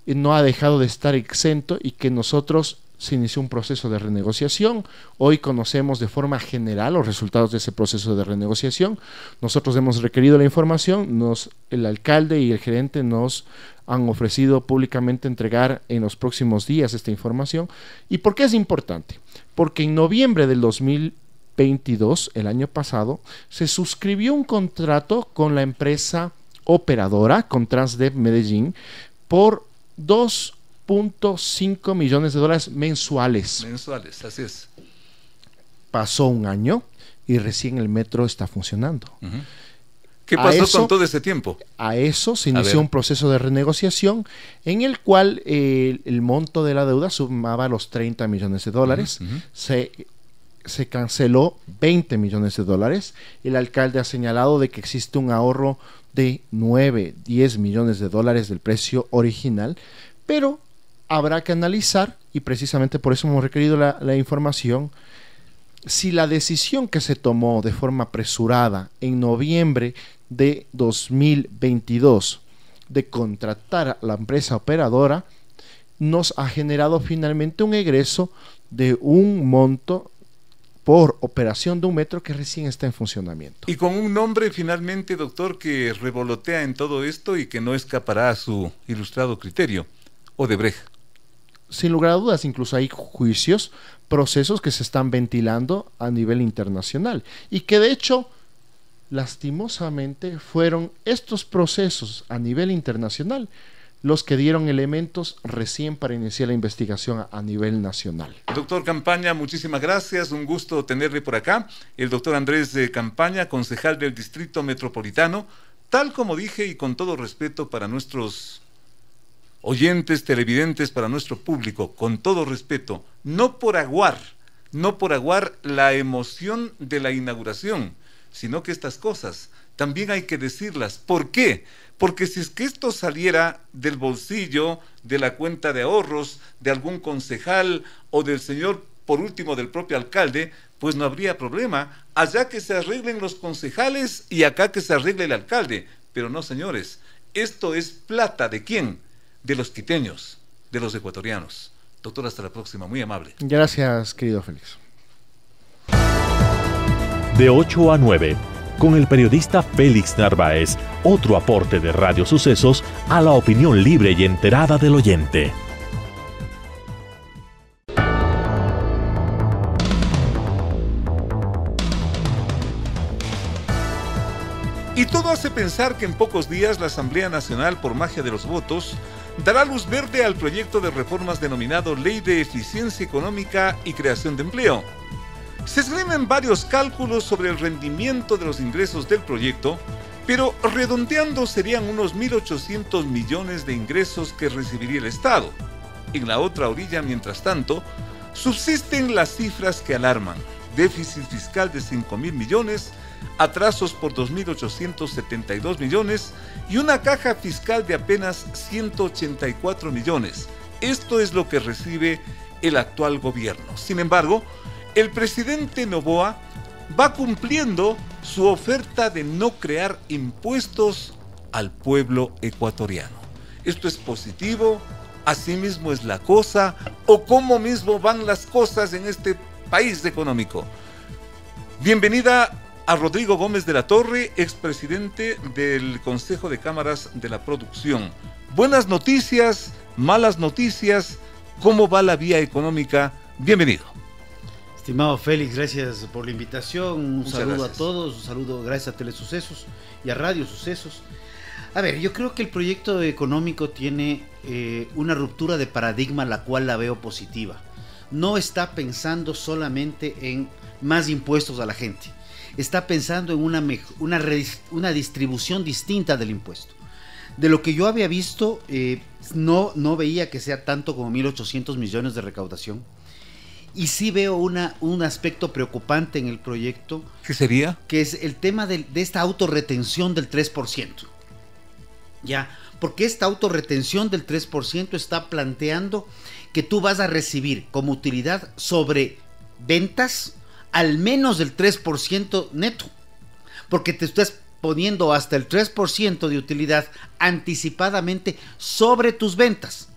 no ha dejado de estar exento y que nosotros se inició un proceso de renegociación. Hoy conocemos de forma general los resultados de ese proceso de renegociación. Nosotros hemos requerido la información, el alcalde y el gerente nos han ofrecido públicamente entregar en los próximos días esta información. ¿Y por qué es importante? Porque en noviembre del 2022, el año pasado, se suscribió un contrato con la empresa operadora, con Transdev Medellín, por 2.5 millones de dólares mensuales. Mensuales, así es. Pasó un año y recién el metro está funcionando. ¿Qué pasó con todo ese tiempo? A eso se inició un proceso de renegociación en el cual el monto de la deuda sumaba los 30 millones de dólares. Se canceló 20 millones de dólares. El alcalde ha señalado de que existe un ahorro de 9, 10 millones de dólares del precio original, pero habrá que analizar, y precisamente por eso hemos requerido la información, si la decisión que se tomó de forma apresurada en noviembre de 2022 de contratar a la empresa operadora nos ha generado finalmente un egreso de un monto por operación de un metro que recién está en funcionamiento. Y con un nombre finalmente, doctor, que revolotea en todo esto y que no escapará a su ilustrado criterio, Odebrecht. Sin lugar a dudas, incluso hay juicios, procesos que se están ventilando a nivel internacional y que de hecho, lastimosamente, fueron estos procesos a nivel internacional los que dieron elementos recién para iniciar la investigación a nivel nacional. Doctor Campaña, muchísimas gracias, un gusto tenerle por acá. El doctor Andrés Campaña, concejal del Distrito Metropolitano, tal como dije y con todo respeto para nuestros oyentes, televidentes, para nuestro público, con todo respeto, no por aguar la emoción de la inauguración, sino que estas cosas también hay que decirlas. ¿Por qué? Porque si es que esto saliera del bolsillo, de la cuenta de ahorros, de algún concejal o del señor, por último, del propio alcalde, pues no habría problema. Allá que se arreglen los concejales y acá que se arregle el alcalde. Pero no, señores, esto es plata ¿de quién? De los quiteños, de los ecuatorianos. Doctor, hasta la próxima, muy amable. Gracias, querido Félix. De 8 a 9, con el periodista Félix Narváez, otro aporte de Radio Sucesos a la opinión libre y enterada del oyente. Y todo hace pensar que en pocos días la Asamblea Nacional, por magia de los votos, dará luz verde al proyecto de reformas denominado Ley de Eficiencia Económica y Creación de Empleo. Se esgrimen varios cálculos sobre el rendimiento de los ingresos del proyecto, pero redondeando serían unos 1.800 millones de ingresos que recibiría el Estado. En la otra orilla, mientras tanto, subsisten las cifras que alarman: déficit fiscal de 5.000 millones, atrasos por 2.872 millones y una caja fiscal de apenas 184 millones. Esto es lo que recibe el actual gobierno. Sin embargo, el presidente Noboa va cumpliendo su oferta de no crear impuestos al pueblo ecuatoriano. ¿Esto es positivo? ¿Así mismo es la cosa? ¿O cómo mismo van las cosas en este país económico? Bienvenida a Rodrigo Gómez de la Torre, expresidente del Consejo de Cámaras de la Producción. Buenas noticias, malas noticias, ¿cómo va la vía económica? Bienvenido. Estimado Félix, gracias por la invitación, un saludo gracias a todos, un saludo gracias a Telesucesos y a Radio Sucesos. A ver, yo creo que el proyecto económico tiene una ruptura de paradigma, la cual la veo positiva. No está pensando solamente en más impuestos a la gente, está pensando en una distribución distinta del impuesto. De lo que yo había visto, no veía que sea tanto como 1.800 millones de recaudación. Y sí veo un aspecto preocupante en el proyecto. ¿Qué sería? Que es el tema de esta autorretención del 3%. Ya, porque esta autorretención del 3% está planteando que tú vas a recibir como utilidad sobre ventas al menos del 3% neto, porque te estás poniendo hasta el 3% de utilidad anticipadamente sobre tus ventas.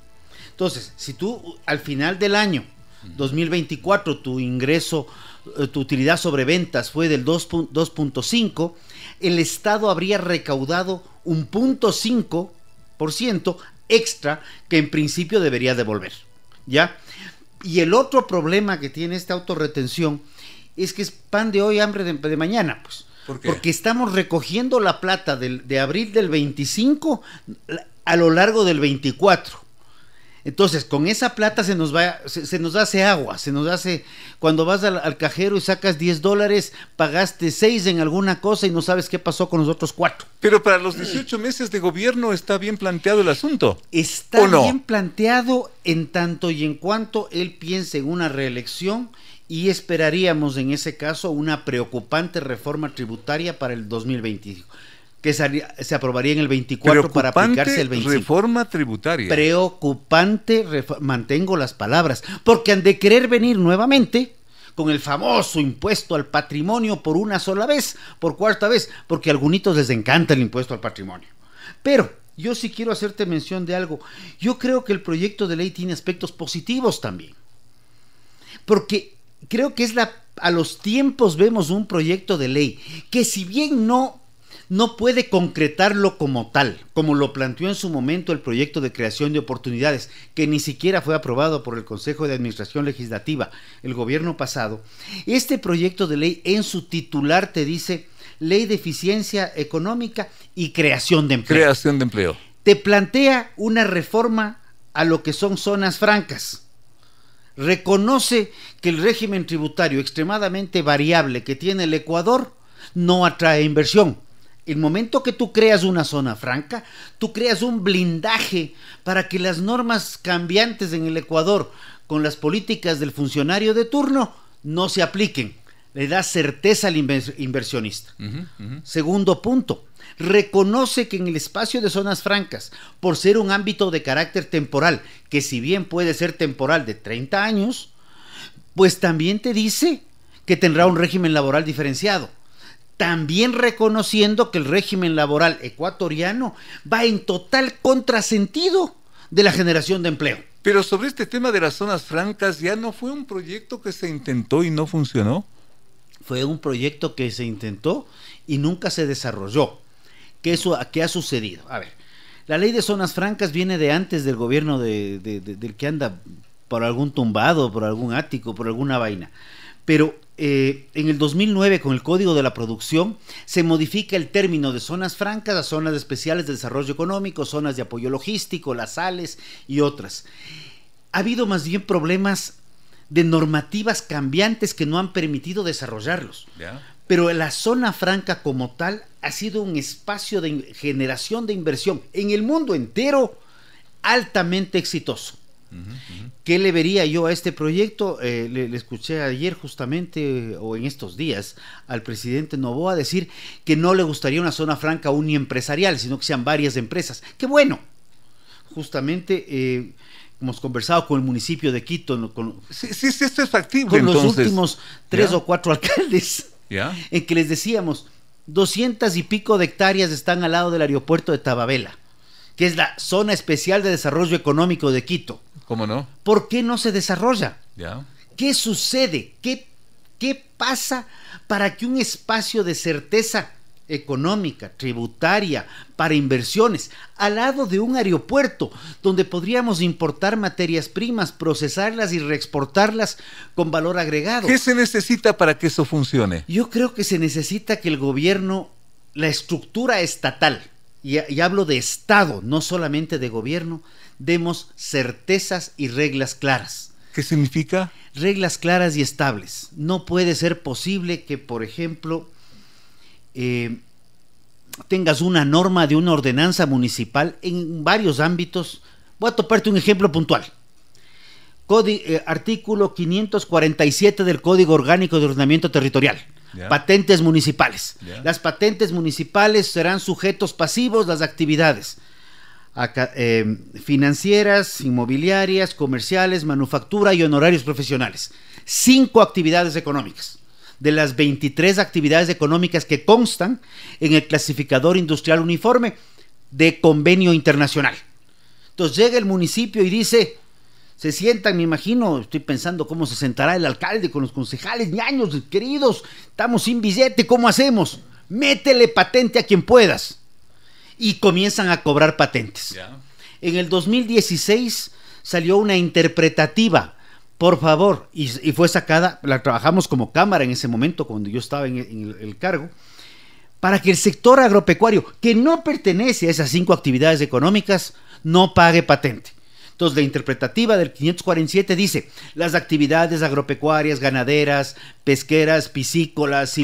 Entonces, si tú al final del año 2024 tu ingreso, tu utilidad sobre ventas fue del 2.5, el Estado habría recaudado un 0.5% extra que en principio debería devolver, ¿ya? Y el otro problema que tiene esta autorretención es que es pan de hoy, hambre de mañana, pues. ¿Por qué? Porque estamos recogiendo la plata de abril del 25 a lo largo del 24. Entonces, con esa plata se nos hace agua, cuando vas al cajero y sacas $10, pagaste 6 en alguna cosa y no sabes qué pasó con los otros 4. Pero para los 18 meses de gobierno está bien planteado el asunto. Está ¿o no? bien planteado en tanto y en cuanto él piense en una reelección, y esperaríamos en ese caso una preocupante reforma tributaria para el 2025. Que se aprobaría en el 24 para aplicarse el 25. Reforma tributaria. Preocupante, mantengo las palabras, porque han de querer venir nuevamente con el famoso impuesto al patrimonio por una sola vez, por cuarta vez, porque a algunos les encanta el impuesto al patrimonio. Pero yo sí quiero hacerte mención de algo. Yo creo que el proyecto de ley tiene aspectos positivos también, porque creo que a los tiempos vemos un proyecto de ley que, si bien no puede concretarlo como tal, como lo planteó en su momento el proyecto de creación de oportunidades, que ni siquiera fue aprobado por el Consejo de Administración Legislativa el gobierno pasado. Este proyecto de ley en su titular te dice Ley de Eficiencia Económica y Creación de Empleo. Creación de empleo. Te plantea una reforma a lo que son zonas francas. Reconoce que el régimen tributario extremadamente variable que tiene el Ecuador no atrae inversión. El momento que tú creas una zona franca, tú creas un blindaje para que las normas cambiantes en el Ecuador con las políticas del funcionario de turno no se apliquen. Le da certeza al inversionista. Segundo punto, reconoce que en el espacio de zonas francas, por ser un ámbito de carácter temporal, que si bien puede ser temporal de 30 años, pues también te dice que tendrá un régimen laboral diferenciado. También reconociendo que el régimen laboral ecuatoriano va en total contrasentido de la generación de empleo. Pero sobre este tema de las zonas francas, ¿ya no fue un proyecto que se intentó y no funcionó? Fue un proyecto que se intentó y nunca se desarrolló. ¿Qué ha sucedido? A ver, la ley de zonas francas viene de antes del gobierno del que anda por algún tumbado, por algún ático, por alguna vaina. Pero en el 2009, con el Código de la Producción, se modifica el término de zonas francas a zonas especiales de desarrollo económico, zonas de apoyo logístico, las SALES y otras. Ha habido más bien problemas de normativas cambiantes que no han permitido desarrollarlos. ¿Ya? Pero la zona franca como tal ha sido un espacio de generación de inversión en el mundo entero altamente exitoso. ¿Qué le vería yo a este proyecto? Le escuché ayer justamente, o en estos días, al presidente Noboa decir que no le gustaría una zona franca uniempresarial, sino que sean varias empresas. ¡Qué bueno! Justamente hemos conversado con el municipio de Quito, Sí, esto es factible. con entonces, los últimos 3 ¿ya? o 4 alcaldes, ¿Ya? en que les decíamos 200 y pico de hectáreas están al lado del aeropuerto de Tababela, que es la zona especial de desarrollo económico de Quito. ¿Cómo no? ¿Por qué no se desarrolla? ¿Ya? ¿Qué sucede? ¿Qué pasa para que un espacio de certeza económica, tributaria, para inversiones, al lado de un aeropuerto donde podríamos importar materias primas, procesarlas y reexportarlas con valor agregado? ¿Qué se necesita para que eso funcione? Yo creo que se necesita que el gobierno, la estructura estatal, y hablo de Estado, no solamente de gobierno, demos certezas y reglas claras. ¿Qué significa? Reglas claras y estables. No puede ser posible que, por ejemplo, tengas una norma de una ordenanza municipal en varios ámbitos. Voy a toparte un ejemplo puntual. Artículo 547 del Código Orgánico de Ordenamiento Territorial. ¿Ya? Patentes municipales. ¿Ya? Las patentes municipales serán sujetos pasivos las actividades. financieras, inmobiliarias, comerciales, manufactura y honorarios profesionales. 5 actividades económicas, de las 23 actividades económicas que constan en el clasificador industrial uniforme de convenio internacional. Entonces llega el municipio y dice, se sientan, me imagino, estoy pensando cómo se sentará el alcalde con los concejales, ñaños, queridos, estamos sin billete, ¿cómo hacemos? Métele patente a quien puedas. Y comienzan a cobrar patentes. Yeah. En el 2016 salió una interpretativa, por favor, y fue sacada, la trabajamos como cámara en ese momento cuando yo estaba en el cargo, para que el sector agropecuario, que no pertenece a esas 5 actividades económicas, no pague patente. Entonces la interpretativa del 547 dice, las actividades agropecuarias, ganaderas, pesqueras, piscícolas,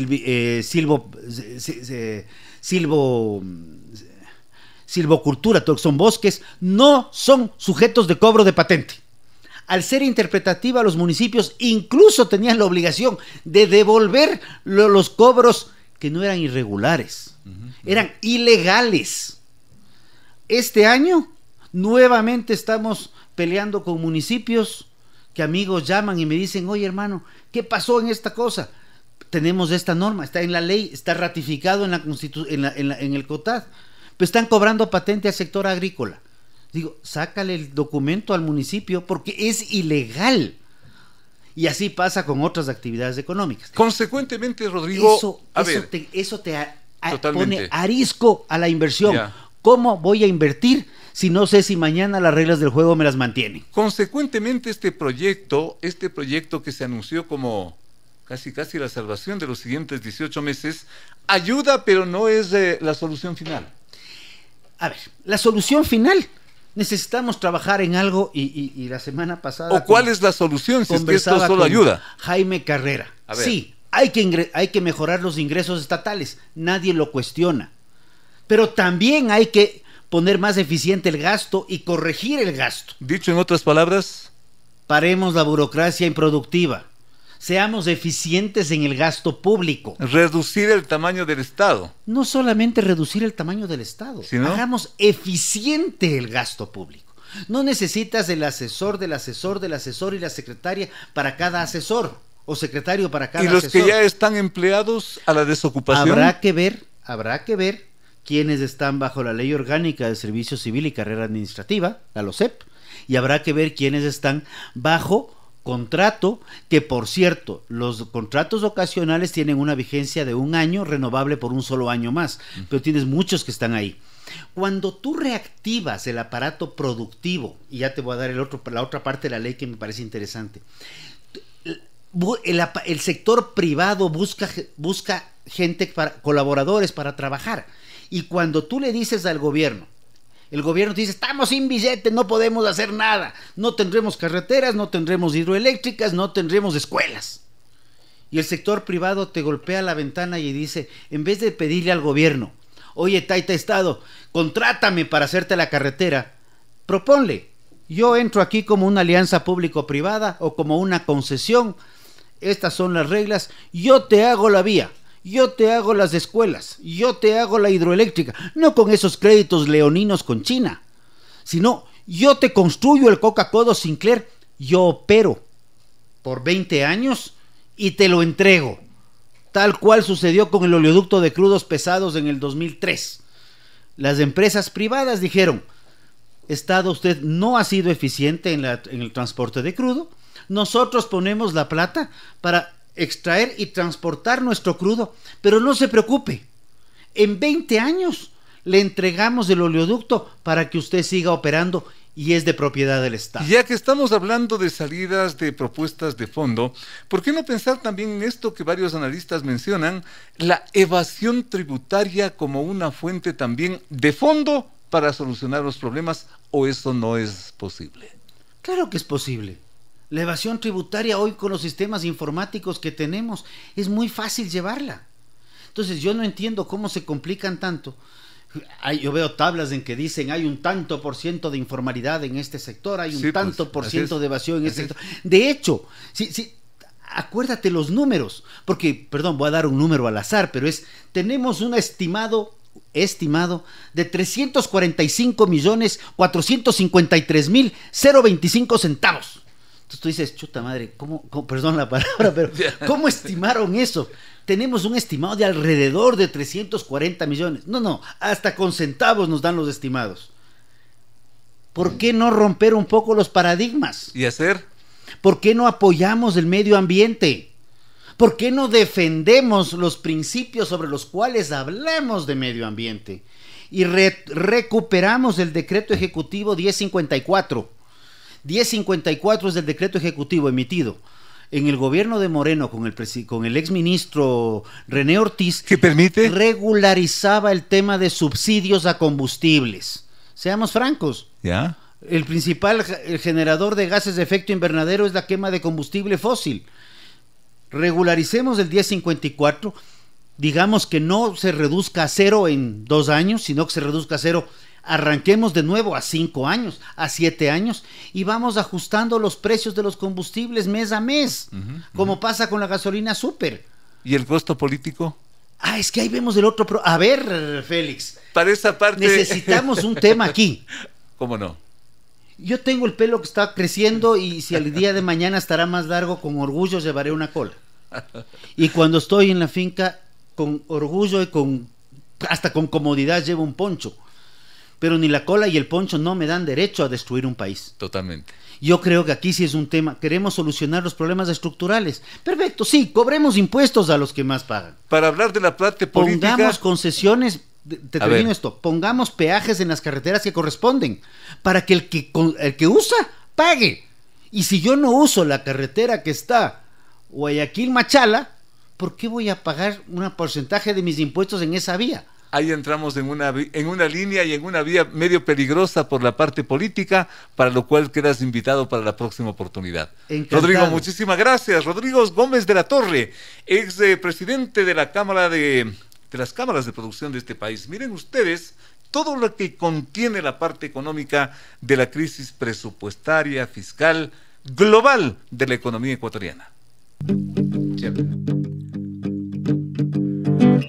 silvocultura, todo son bosques, no son sujetos de cobro de patente. Al ser interpretativa, los municipios incluso tenían la obligación de devolver los cobros que no eran irregulares, eran ilegales. Este año nuevamente estamos peleando con municipios que amigos llaman y me dicen, oye hermano, ¿qué pasó en esta cosa? Tenemos esta norma, está en la ley, está ratificado en la en el COTAD, pero están cobrando patente al sector agrícola. Digo, sácale el documento al municipio porque es ilegal. Y así pasa con otras actividades económicas. Consecuentemente, Rodrigo, eso te pone arisco a la inversión. Ya. ¿Cómo voy a invertir si no sé si mañana las reglas del juego me las mantienen? Consecuentemente, este proyecto que se anunció como casi la salvación de los siguientes 18 meses, ayuda, pero no es la solución final. A ver, la solución final, necesitamos trabajar en algo y la semana pasada... ¿O cuál es la solución si es que esto solo ayuda? Jaime Carrera. Sí, hay que mejorar los ingresos estatales, nadie lo cuestiona. Pero también hay que poner más eficiente el gasto y corregir el gasto. Dicho en otras palabras, paremos la burocracia improductiva. Seamos eficientes en el gasto público. Reducir el tamaño del Estado. No solamente reducir el tamaño del Estado, ¿sí, no? Hagamos eficiente el gasto público. No necesitas el asesor del asesor del asesor y la secretaria para cada asesor o secretario para cada asesor. ¿Y los que ya están empleados a la desocupación? Habrá que ver quiénes están bajo la Ley Orgánica de Servicio Civil y Carrera Administrativa, la LOCEP, y habrá que ver quiénes están bajo contrato, que por cierto, los contratos ocasionales tienen una vigencia de 1 año, renovable por un solo año más, pero tienes muchos que están ahí. Cuando tú reactivas el aparato productivo, y ya te voy a dar la otra parte de la ley que me parece interesante, el sector privado busca gente, colaboradores para trabajar, y cuando tú le dices al gobierno, el gobierno te dice, estamos sin billete, no podemos hacer nada, no tendremos carreteras, no tendremos hidroeléctricas, no tendremos escuelas. Y el sector privado te golpea la ventana y dice, en vez de pedirle al gobierno, oye, Taita Estado, contrátame para hacerte la carretera, proponle, yo entro aquí como una alianza público-privada o como una concesión, estas son las reglas, yo te hago la vía. Yo te hago las escuelas, yo te hago la hidroeléctrica, no con esos créditos leoninos con China, sino yo te construyo el Coca-Cola Sinclair, yo opero por 20 años y te lo entrego, tal cual sucedió con el oleoducto de crudos pesados en el 2003. Las empresas privadas dijeron, Estado, usted no ha sido eficiente en el transporte de crudo, nosotros ponemos la plata para extraer y transportar nuestro crudo, pero no se preocupe, en 20 años le entregamos el oleoducto para que usted siga operando y es de propiedad del Estado. Ya que estamos hablando de salidas de propuestas de fondo, ¿por qué no pensar también en esto que varios analistas mencionan, la evasión tributaria como una fuente también de fondo para solucionar los problemas, o eso no es posible? Claro que es posible. La evasión tributaria hoy con los sistemas informáticos que tenemos es muy fácil llevarla. Entonces yo no entiendo cómo se complican tanto. Yo veo tablas en que dicen hay un tanto por ciento de informalidad en este sector, hay un tanto por ciento de evasión en este sector. De hecho, acuérdate los números, porque, perdón, voy a dar un número al azar, pero tenemos un estimado estimado de 345.453.025 centavos. Entonces tú dices, chuta madre, ¿cómo, perdón la palabra, pero ¿cómo estimaron eso? Tenemos un estimado de alrededor de 340 millones. No, hasta con centavos nos dan los estimados. ¿Por qué no romper un poco los paradigmas? ¿Y hacer? ¿Por qué no apoyamos el medio ambiente? ¿Por qué no defendemos los principios sobre los cuales hablamos de medio ambiente? Y recuperamos el decreto ejecutivo 1054. 1054 es el decreto ejecutivo emitido en el gobierno de Moreno con el exministro René Ortiz, ¿qué permite? Regularizaba el tema de subsidios a combustibles. Seamos francos. ¿Ya? El principal generador de gases de efecto invernadero es la quema de combustible fósil. Regularicemos el 1054, digamos que no se reduzca a 0 en 2 años, sino que se reduzca a 0, arranquemos de nuevo a 5 años, a 7 años, y vamos ajustando los precios de los combustibles mes a mes, como pasa con la gasolina súper. ¿Y el costo político? Es que ahí vemos el otro... A ver, Félix. Para esa parte... Necesitamos un tema aquí. ¿Cómo no? Yo tengo el pelo que está creciendo y si el día de mañana estará más largo, con orgullo llevaré una cola. Y cuando estoy en la finca, con orgullo y hasta con comodidad llevo un poncho. Pero ni la cola y el poncho no me dan derecho a destruir un país. Totalmente. Yo creo que aquí sí es un tema, queremos solucionar los problemas estructurales. Perfecto, sí, cobremos impuestos a los que más pagan. Para hablar de la parte política... Pongamos concesiones, termino esto, pongamos peajes en las carreteras que corresponden, para que el que usa, pague. Y si yo no uso la carretera que está Guayaquil-Machala, ¿por qué voy a pagar un porcentaje de mis impuestos en esa vía? Ahí entramos en una línea y en una vía medio peligrosa por la parte política, para lo cual quedas invitado para la próxima oportunidad. Encantado. Rodrigo, muchísimas gracias. Rodrigo Gómez de la Torre, ex presidente de la Cámara de las cámaras de producción de este país. Miren ustedes todo lo que contiene la parte económica de la crisis presupuestaria, fiscal, global de la economía ecuatoriana. Chévere.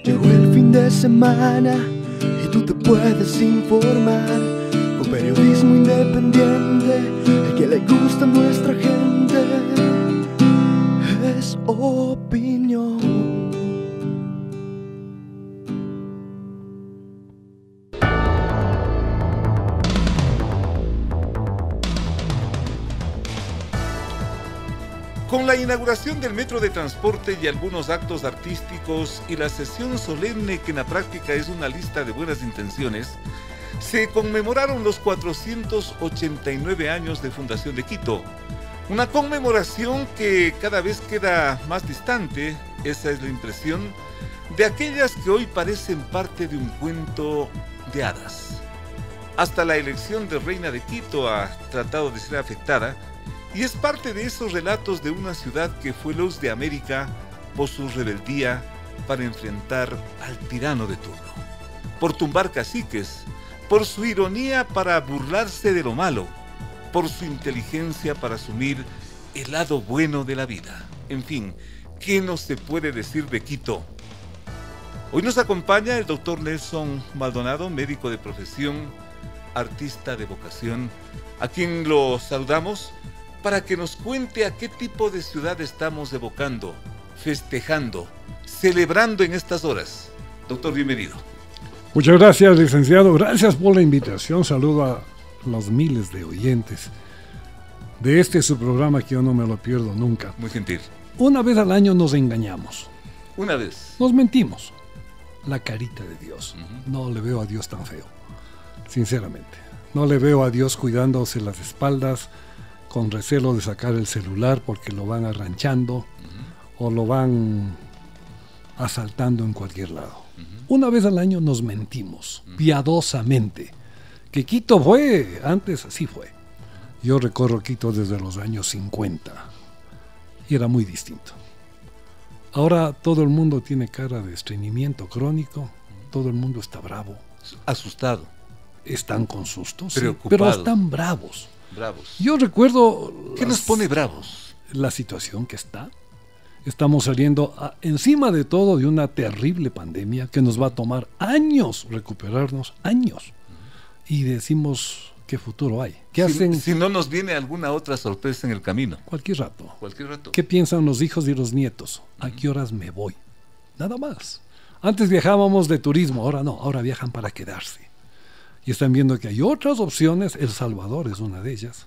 Llegó el fin de semana y tú te puedes informar con periodismo independiente, el que le gusta a nuestra gente es opinión. Con la inauguración del metro de transporte y algunos actos artísticos y la sesión solemne, que en la práctica es una lista de buenas intenciones, se conmemoraron los 489 años de fundación de Quito. Una conmemoración que cada vez queda más distante, esa es la impresión, de aquellas que hoy parecen parte de un cuento de hadas. Hasta la elección de reina de Quito ha tratado de ser afectada, y es parte de esos relatos de una ciudad que fue luz de América por su rebeldía para enfrentar al tirano de turno, por tumbar caciques, por su ironía para burlarse de lo malo, por su inteligencia para asumir el lado bueno de la vida. En fin, ¿qué no se puede decir de Quito? Hoy nos acompaña el doctor Nelson Maldonado, médico de profesión, artista de vocación, a quien lo saludamos para que nos cuente a qué tipo de ciudad estamos evocando, festejando, celebrando en estas horas. Doctor, bienvenido. Muchas gracias, licenciado. Gracias por la invitación. Saludo a los miles de oyentes de su programa, que yo no me lo pierdo nunca. Muy gentil. Una vez al año nos engañamos. Una vez. Nos mentimos. La carita de Dios. No le veo a Dios tan feo, sinceramente. No le veo a Dios cuidándose las espaldas, con recelo de sacar el celular porque lo van arranchando o lo van asaltando en cualquier lado. Una vez al año nos mentimos, piadosamente. Que Quito fue, antes así fue. Yo recorro Quito desde los años 50 y era muy distinto. Ahora todo el mundo tiene cara de estreñimiento crónico, todo el mundo está bravo. Asustado. Están con sustos, preocupados, sí, pero están bravos. Bravos. Yo recuerdo... ¿Qué nos pone bravos? La situación que está. Estamos saliendo encima de todo de una terrible pandemia que nos va a tomar años recuperarnos, años. Y decimos, ¿qué futuro hay? ¿Qué hacen? Si no nos viene alguna otra sorpresa en el camino. Cualquier rato. Cualquier rato. ¿Qué piensan los hijos y los nietos? ¿A qué horas me voy? Nada más. Antes viajábamos de turismo, ahora no, ahora viajan para quedarse. Y están viendo que hay otras opciones. El Salvador es una de ellas.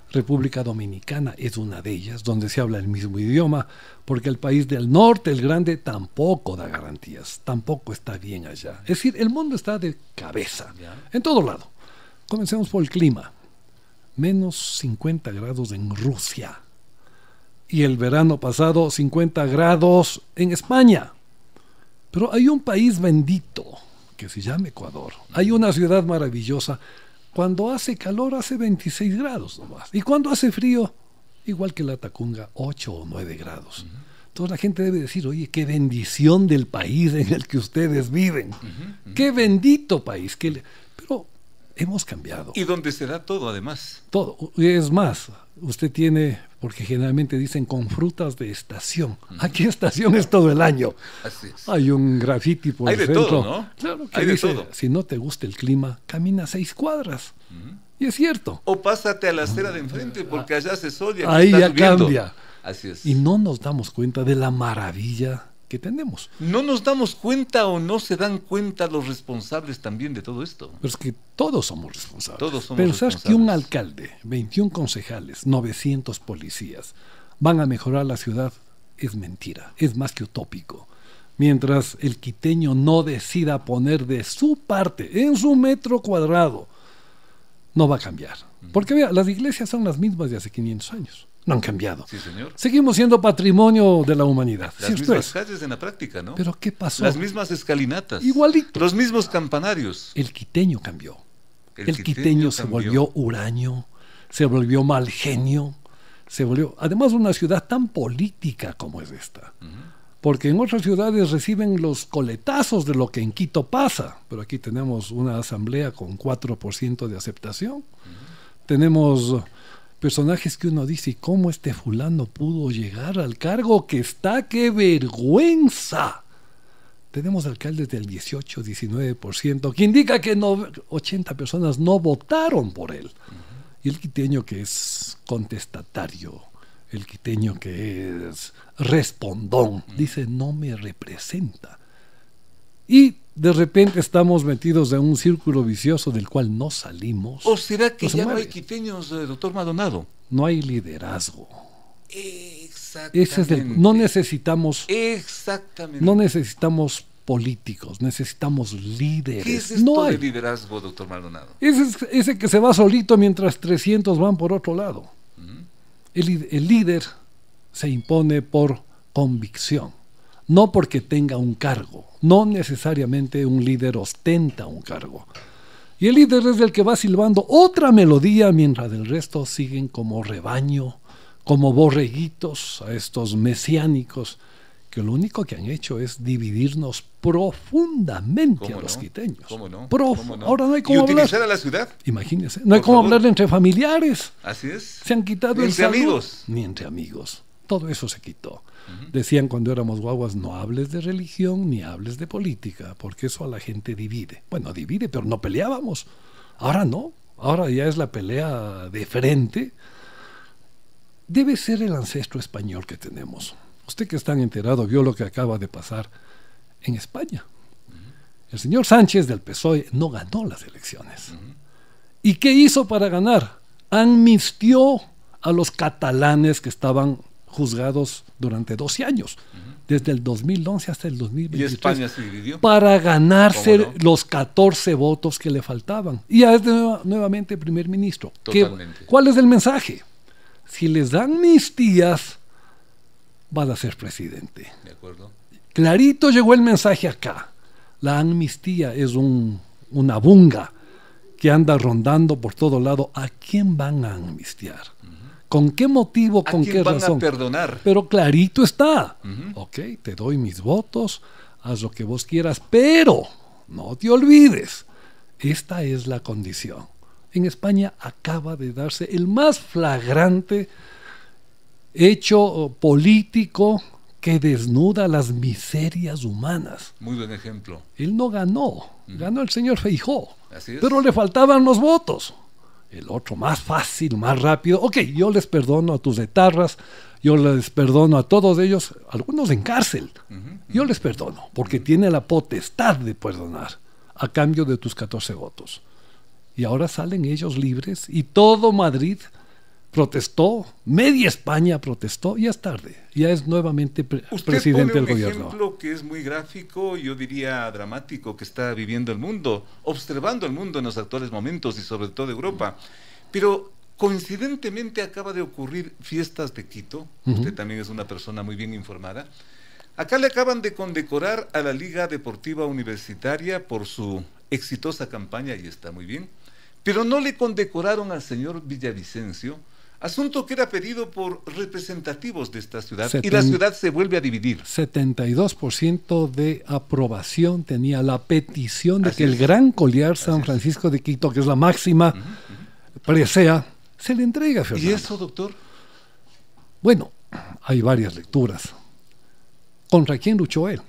República Dominicana es una de ellas, donde se habla el mismo idioma, porque el país del norte, el grande, tampoco da garantías, tampoco está bien allá. Es decir, el mundo está de cabeza, en todo lado. Comencemos por el clima. Menos 50 grados en Rusia. Y el verano pasado, 50 grados en España. Pero hay un país bendito, que se llama Ecuador. Hay una ciudad maravillosa. Cuando hace calor hace 26 grados nomás. Y cuando hace frío, igual que la Tacunga, 8 o 9 grados. Entonces la gente debe decir, oye, qué bendición del país en el que ustedes viven. Qué bendito país. Pero hemos cambiado. Y donde se da todo, además. Todo. Es más, usted tiene, porque generalmente dicen con frutas de estación. Aquí estación es todo el año. Así es. Hay un graffiti por el centro. Hay de todo, ¿no? Claro que hay dice, de todo. Si no te gusta el clima, camina 6 cuadras. Y es cierto. O pásate a la acera de enfrente, porque allá hace sol y aquí ahí está ya lloviendo. Cambia. Así es. Y no nos damos cuenta de la maravilla que tenemos. No nos damos cuenta o no se dan cuenta los responsables también de todo esto. Pero es que todos somos responsables. Todos somos Pensar responsables. que un alcalde, 21 concejales, 900 policías van a mejorar la ciudad es mentira, es más que utópico. Mientras el quiteño no decida poner de su parte, en su metro cuadrado, no va a cambiar. Porque vea, las iglesias son las mismas de hace 500 años. No han cambiado. Sí, señor. Seguimos siendo patrimonio de la humanidad. Las mismas calles en la práctica, ¿no? Pero ¿qué pasó? Las mismas escalinatas. Igualito. Los mismos campanarios. El quiteño cambió. El quiteño cambió. se volvió huraño, se volvió mal genio, se volvió, además, una ciudad tan política como es esta. Porque en otras ciudades reciben los coletazos de lo que en Quito pasa, pero aquí tenemos una asamblea con 4% de aceptación. Tenemos personajes que uno dice, ¿cómo este fulano pudo llegar al cargo que está? ¡Qué vergüenza! Tenemos alcaldes del 18, 19%, que indica que 80 personas no votaron por él. Y el quiteño que es contestatario, el quiteño que es respondón, dice, no me representa. Y de repente estamos metidos en un círculo vicioso del cual no salimos. ¿O será que ya no hay quiteños, doctor Maldonado? No hay liderazgo. Exactamente. Ese es no necesitamos. Exactamente. No necesitamos políticos, necesitamos líderes. ¿Qué es esto de liderazgo, doctor Maldonado? Ese que se va solito mientras 300 van por otro lado. El líder se impone por convicción, no porque tenga un cargo. No necesariamente un líder ostenta un cargo. Y el líder es el que va silbando otra melodía mientras el resto siguen como rebaño, como borreguitos a estos mesiánicos, que lo único que han hecho es dividirnos profundamente a los quiteños. ¿Cómo no? Ahora no hay cómo hablar. ¿Y utilizar a la ciudad? Imagínense, no hay cómo hablar entre familiares. Así es. Se han quitado el saludo. Amigos. Ni entre amigos. Todo eso se quitó. Decían cuando éramos guaguas, no hables de religión ni hables de política, porque eso a la gente divide. Bueno, divide, pero no peleábamos. Ahora no. Ahora ya es la pelea de frente. Debe ser el ancestro español que tenemos. Usted que es tan enterado vio lo que acaba de pasar en España. El señor Sánchez del PSOE no ganó las elecciones. ¿Y qué hizo para ganar? Amnistió a los catalanes que estaban juzgados durante 12 años, desde el 2011 hasta el 2023. ¿Y España se dividió? Para ganarse los 14 votos que le faltaban. Y ya es nuevamente primer ministro. ¿Cuál es el mensaje? Si les dan amnistías, van a ser presidente. De acuerdo. Clarito llegó el mensaje acá. La amnistía es una bunga que anda rondando por todo lado. ¿A quién van a amnistiar? ¿Con qué motivo? ¿Con qué razón? ¿A quién van a perdonar? Pero clarito está. Ok, te doy mis votos, haz lo que vos quieras, pero no te olvides, esta es la condición. En España acaba de darse el más flagrante hecho político que desnuda las miserias humanas. Muy buen ejemplo. Él no ganó, ganó el señor Feijóo, Así es. pero le faltaban los votos. El otro, más fácil, más rápido. Ok, yo les perdono a tus etarras, yo les perdono a todos ellos, algunos en cárcel. Yo les perdono, porque tiene la potestad de perdonar, a cambio de tus 14 votos. Y ahora salen ellos libres y todo Madrid protestó, media España protestó, ya es tarde, ya es nuevamente presidente del gobierno. Un ejemplo que es muy gráfico, yo diría dramático, que está viviendo el mundo, observando el mundo en los actuales momentos y sobre todo Europa. Pero coincidentemente acaba de ocurrir Fiestas de Quito, usted también es una persona muy bien informada. Acá le acaban de condecorar a la Liga Deportiva Universitaria por su exitosa campaña y está muy bien. Pero no le condecoraron al señor Villavicencio, asunto que era pedido por representativos de esta ciudad, y la ciudad se vuelve a dividir. 72% de aprobación tenía la petición de que el gran collar San Francisco de Quito, que es la máxima presea, se le entrega a Fernando. ¿Y eso, doctor? Bueno, hay varias lecturas. ¿Contra quién luchó él?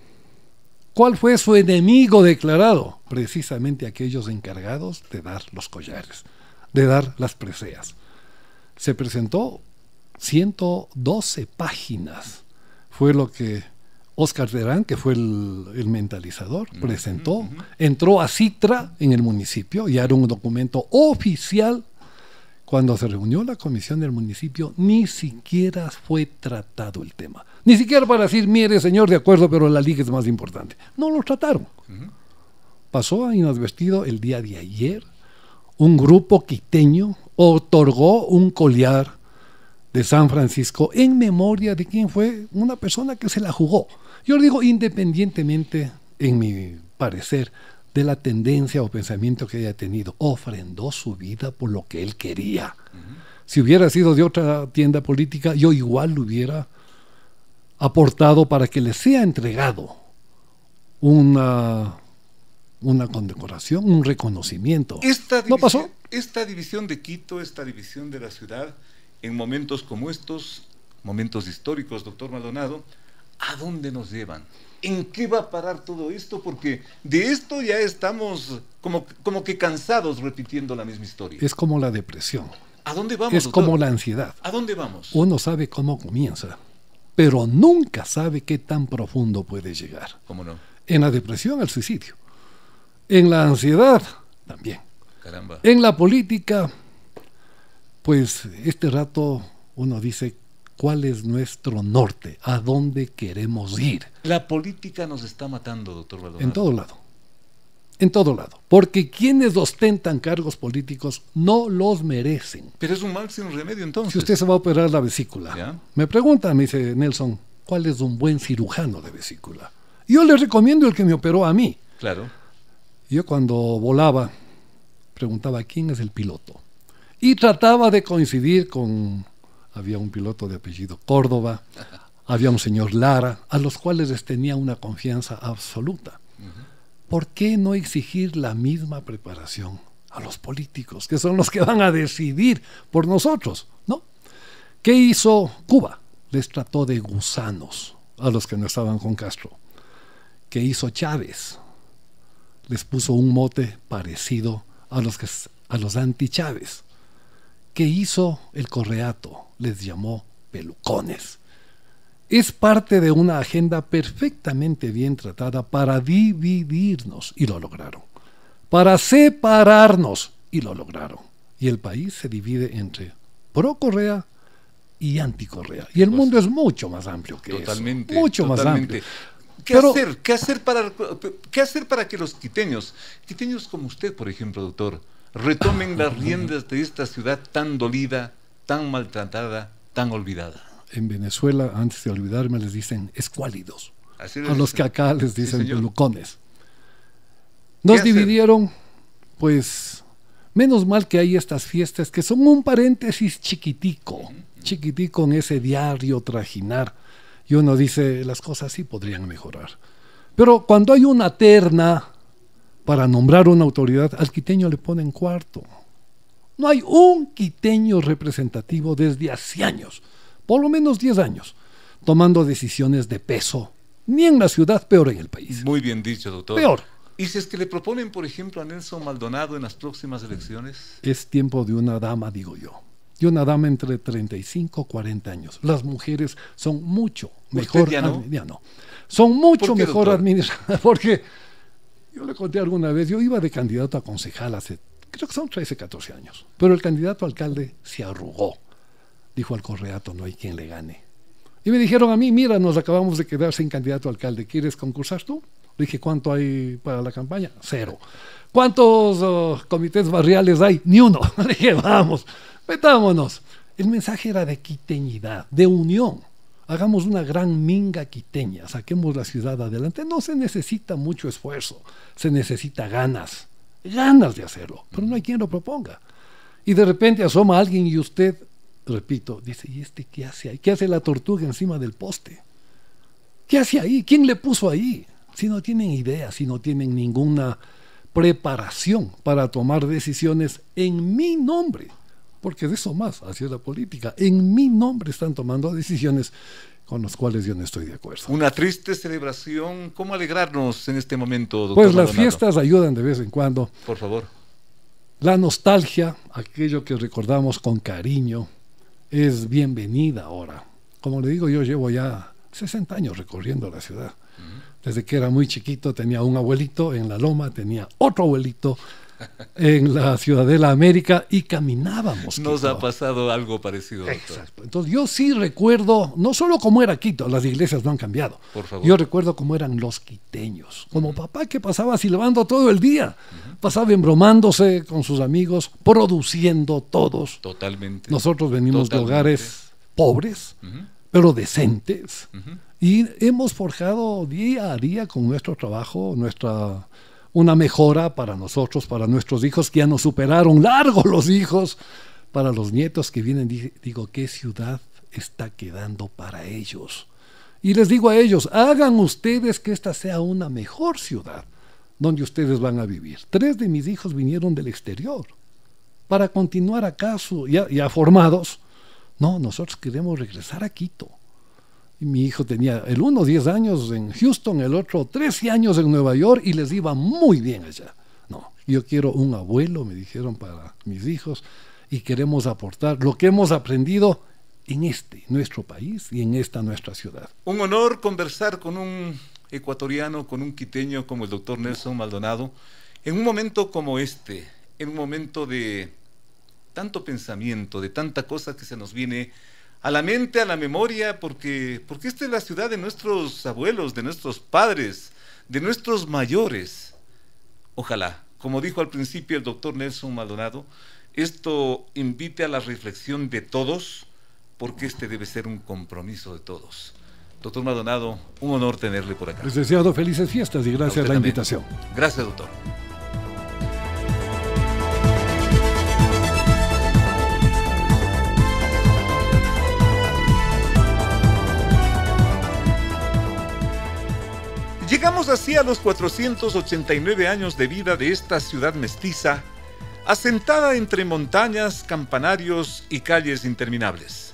¿Cuál fue su enemigo declarado? Precisamente aquellos encargados de dar los collares, de dar las preseas. Se presentó 112 páginas. Fue lo que Óscar Terán, que fue el mentalizador, presentó. Entró a Citra en el municipio, ya era un documento oficial. Cuando se reunió la comisión del municipio, ni siquiera fue tratado el tema. Ni siquiera para decir, mire señor, de acuerdo, pero la liga es más importante. No lo trataron. Pasó a inadvertido el día de ayer. Un grupo quiteño otorgó un collar de San Francisco en memoria de quien fue una persona que se la jugó. Yo digo, independientemente, en mi parecer, de la tendencia o pensamiento que haya tenido, ofrendó su vida por lo que él quería. Si hubiera sido de otra tienda política, yo igual lo hubiera aportado para que le sea entregado una condecoración, un reconocimiento. ¿No pasó? Esta división de Quito, esta división de la ciudad, en momentos como estos, momentos históricos, doctor Maldonado, ¿a dónde nos llevan? ¿En qué va a parar todo esto? Porque de esto ya estamos como que cansados repitiendo la misma historia. Es como la depresión. ¿A dónde vamos, Es doctor? como la ansiedad. ¿A dónde vamos? Uno sabe cómo comienza, pero nunca sabe qué tan profundo puede llegar. ¿Cómo no? En la depresión, el suicidio. En la ansiedad, también. Caramba. En la política, pues este rato uno dice, ¿cuál es nuestro norte? ¿A dónde queremos ir? La política nos está matando, doctor Maldonado. En todo lado. En todo lado. Porque quienes ostentan cargos políticos no los merecen. Pero es un mal sin remedio, entonces. Si usted se va a operar la vesícula, ¿Ya? me pregunta, me dice Nelson, ¿cuál es un buen cirujano de vesícula? Yo le recomiendo el que me operó a mí. Claro. Yo cuando volaba, preguntaba quién es el piloto. Y trataba de coincidir con... Había un piloto de apellido Córdoba, había un señor Lara, a los cuales les tenía una confianza absoluta. ¿Por qué no exigir la misma preparación a los políticos, que son los que van a decidir por nosotros? ¿No? ¿Qué hizo Cuba? Les trató de gusanos a los que no estaban con Castro. ¿Qué hizo Chávez? Les puso un mote parecido a los anti-Chávez. ¿Qué hizo el Correato? Les llamó pelucones. Es parte de una agenda perfectamente bien tratada para dividirnos, y lo lograron. Para separarnos, y lo lograron. Y el país se divide entre pro-Correa y anti-Correa. Y el mundo es mucho más amplio que eso. Mucho más amplio. ¿Qué hacer para que los quiteños como usted, por ejemplo, doctor, retomen las riendas de esta ciudad tan dolida, tan maltratada, tan olvidada? En Venezuela, antes de olvidarme, les dicen escuálidos. A los que acá les dicen pelucones. Nos dividieron, pues, menos mal que hay estas fiestas que son un paréntesis chiquitico en ese diario trajinar. Y uno dice, las cosas sí podrían mejorar. Pero cuando hay una terna para nombrar una autoridad, al quiteño le ponen cuarto. No hay un quiteño representativo desde hace años, por lo menos 10 años. tomando decisiones de peso. Ni en la ciudad, peor en el país. Muy bien dicho, doctor. Peor. ¿Y si es que le proponen, por ejemplo, a Nelson Maldonado en las próximas elecciones? Es tiempo de una dama, digo yo. Y una dama entre 35 y 40 años. Las mujeres son mucho mejor. ¿Usted ya no? Ya no. Son mucho ¿Por qué, mejor doctor? administradas. Porque yo le conté alguna vez, yo iba de candidato a concejal hace, creo que son 13, 14 años. Pero el candidato a alcalde se arrugó. Dijo al correato, no hay quien le gane. Y me dijeron a mí, mira, nos acabamos de quedar sin candidato a alcalde. ¿Quieres concursar tú? Le dije, ¿cuánto hay para la campaña? 0. ¿Cuántos comités barriales hay? Ni uno. Le dije, vamos, metámonos. El mensaje era de quiteñidad, de unión. Hagamos una gran minga quiteña, saquemos la ciudad adelante. No se necesita mucho esfuerzo, se necesita ganas de hacerlo, pero no hay quien lo proponga. Y de repente asoma alguien y usted, repito, dice, ¿y este qué hace ahí? ¿Qué hace la tortuga encima del poste? ¿Qué hace ahí? ¿Quién le puso ahí? Si no tienen idea, si no tienen ninguna preparación para tomar decisiones en mi nombre, porque de eso más hacia la política, en mi nombre están tomando decisiones con las cuales yo no estoy de acuerdo. Una triste celebración. ¿Cómo alegrarnos en este momento, doctor Pues las Maldonado? fiestas ayudan de vez en cuando. Por favor. La nostalgia, aquello que recordamos con cariño, es bienvenida ahora. Como le digo, yo llevo ya 60 años recorriendo la ciudad. Desde que era muy chiquito tenía un abuelito en la Loma, tenía otro abuelito en la Ciudadela América y caminábamos. Nos Quito. ha pasado algo parecido, doctor. Exacto. Entonces yo sí recuerdo, no solo cómo era Quito, las iglesias no han cambiado. Por favor. Yo recuerdo cómo eran los quiteños. Como papá que pasaba silbando todo el día. Pasaba embromándose con sus amigos, produciendo todos. Totalmente. Nosotros venimos Totalmente. de hogares pobres, pero decentes. Y hemos forjado día a día con nuestro trabajo, una mejora para nosotros, para nuestros hijos que ya nos superaron largo los hijos, para los nietos que vienen. Digo, ¿qué ciudad está quedando para ellos? Y les digo a ellos, hagan ustedes que esta sea una mejor ciudad donde ustedes van a vivir. 3 de mis hijos vinieron del exterior para continuar acá ya formados. No, nosotros queremos regresar a Quito. Y mi hijo tenía el uno 10 años en Houston, el otro 13 años en Nueva York y les iba muy bien allá. No, yo quiero un abuelo, me dijeron, para mis hijos, y queremos aportar lo que hemos aprendido en nuestro país y en esta nuestra ciudad. Un honor conversar con un ecuatoriano, con un quiteño como el doctor Nelson Maldonado, en un momento como este, en un momento de tanto pensamiento, de tanta cosa que se nos viene a la mente, a la memoria, porque esta es la ciudad de nuestros abuelos, de nuestros padres, de nuestros mayores. Ojalá, como dijo al principio el doctor Nelson Maldonado, esto invite a la reflexión de todos, porque este debe ser un compromiso de todos. Doctor Maldonado, un honor tenerle por acá. Licenciado, felices fiestas y gracias a la invitación. Gracias, doctor. Llegamos así a los 489 años de vida de esta ciudad mestiza, asentada entre montañas, campanarios y calles interminables.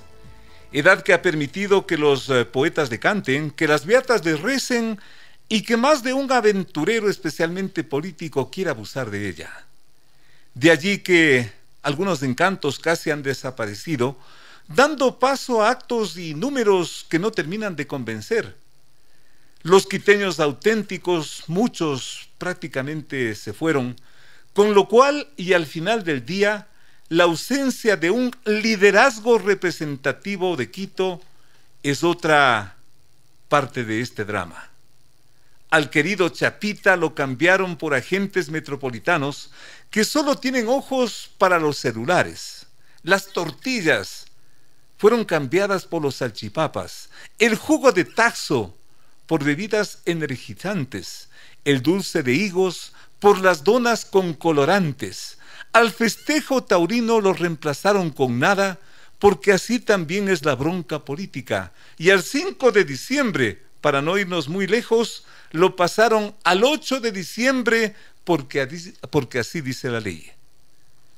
Edad que ha permitido que los poetas decanten, que las beatas les recen y que más de un aventurero, especialmente político, quiera abusar de ella. De allí que algunos encantos casi han desaparecido, dando paso a actos y números que no terminan de convencer. Los quiteños auténticos, muchos prácticamente se fueron, con lo cual, y al final del día, la ausencia de un liderazgo representativo de Quito es otra parte de este drama. Al querido Chapita lo cambiaron por agentes metropolitanos que solo tienen ojos para los celulares. Las tortillas fueron cambiadas por los salchipapas, el jugo de taxo por bebidas energizantes, el dulce de higos por las donas con colorantes. Al festejo taurino lo reemplazaron con nada, porque así también es la bronca política. Y al 5 de diciembre, para no irnos muy lejos, lo pasaron al 8 de diciembre, porque así dice la ley.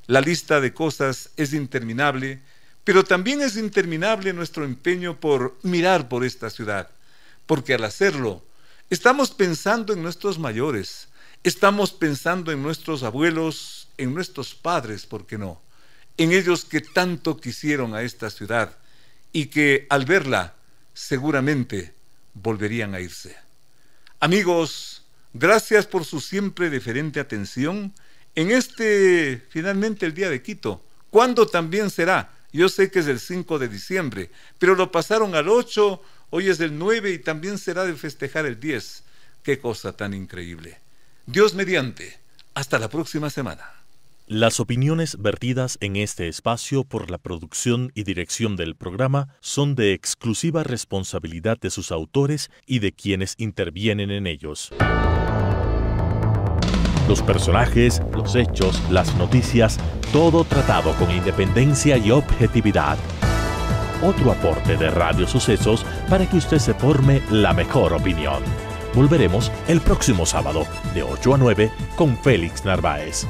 La lista de cosas es interminable, Pero también es interminable nuestro empeño por mirar por esta ciudad, porque al hacerlo, estamos pensando en nuestros mayores, estamos pensando en nuestros abuelos, en nuestros padres, ¿por qué no? En ellos que tanto quisieron a esta ciudad y que al verla seguramente volverían a irse. Amigos, gracias por su siempre deferente atención en finalmente el día de Quito. ¿Cuándo también será? Yo sé que es el 5 de diciembre, pero lo pasaron al 8, hoy es el 9 y también será de festejar el 10. ¡Qué cosa tan increíble! Dios mediante, hasta la próxima semana. Las opiniones vertidas en este espacio por la producción y dirección del programa son de exclusiva responsabilidad de sus autores y de quienes intervienen en ellos. Los personajes, los hechos, las noticias, todo tratado con independencia y objetividad. Otro aporte de Radio Sucesos para que usted se forme la mejor opinión. Volveremos el próximo sábado de 8 a 9 con Félix Narváez.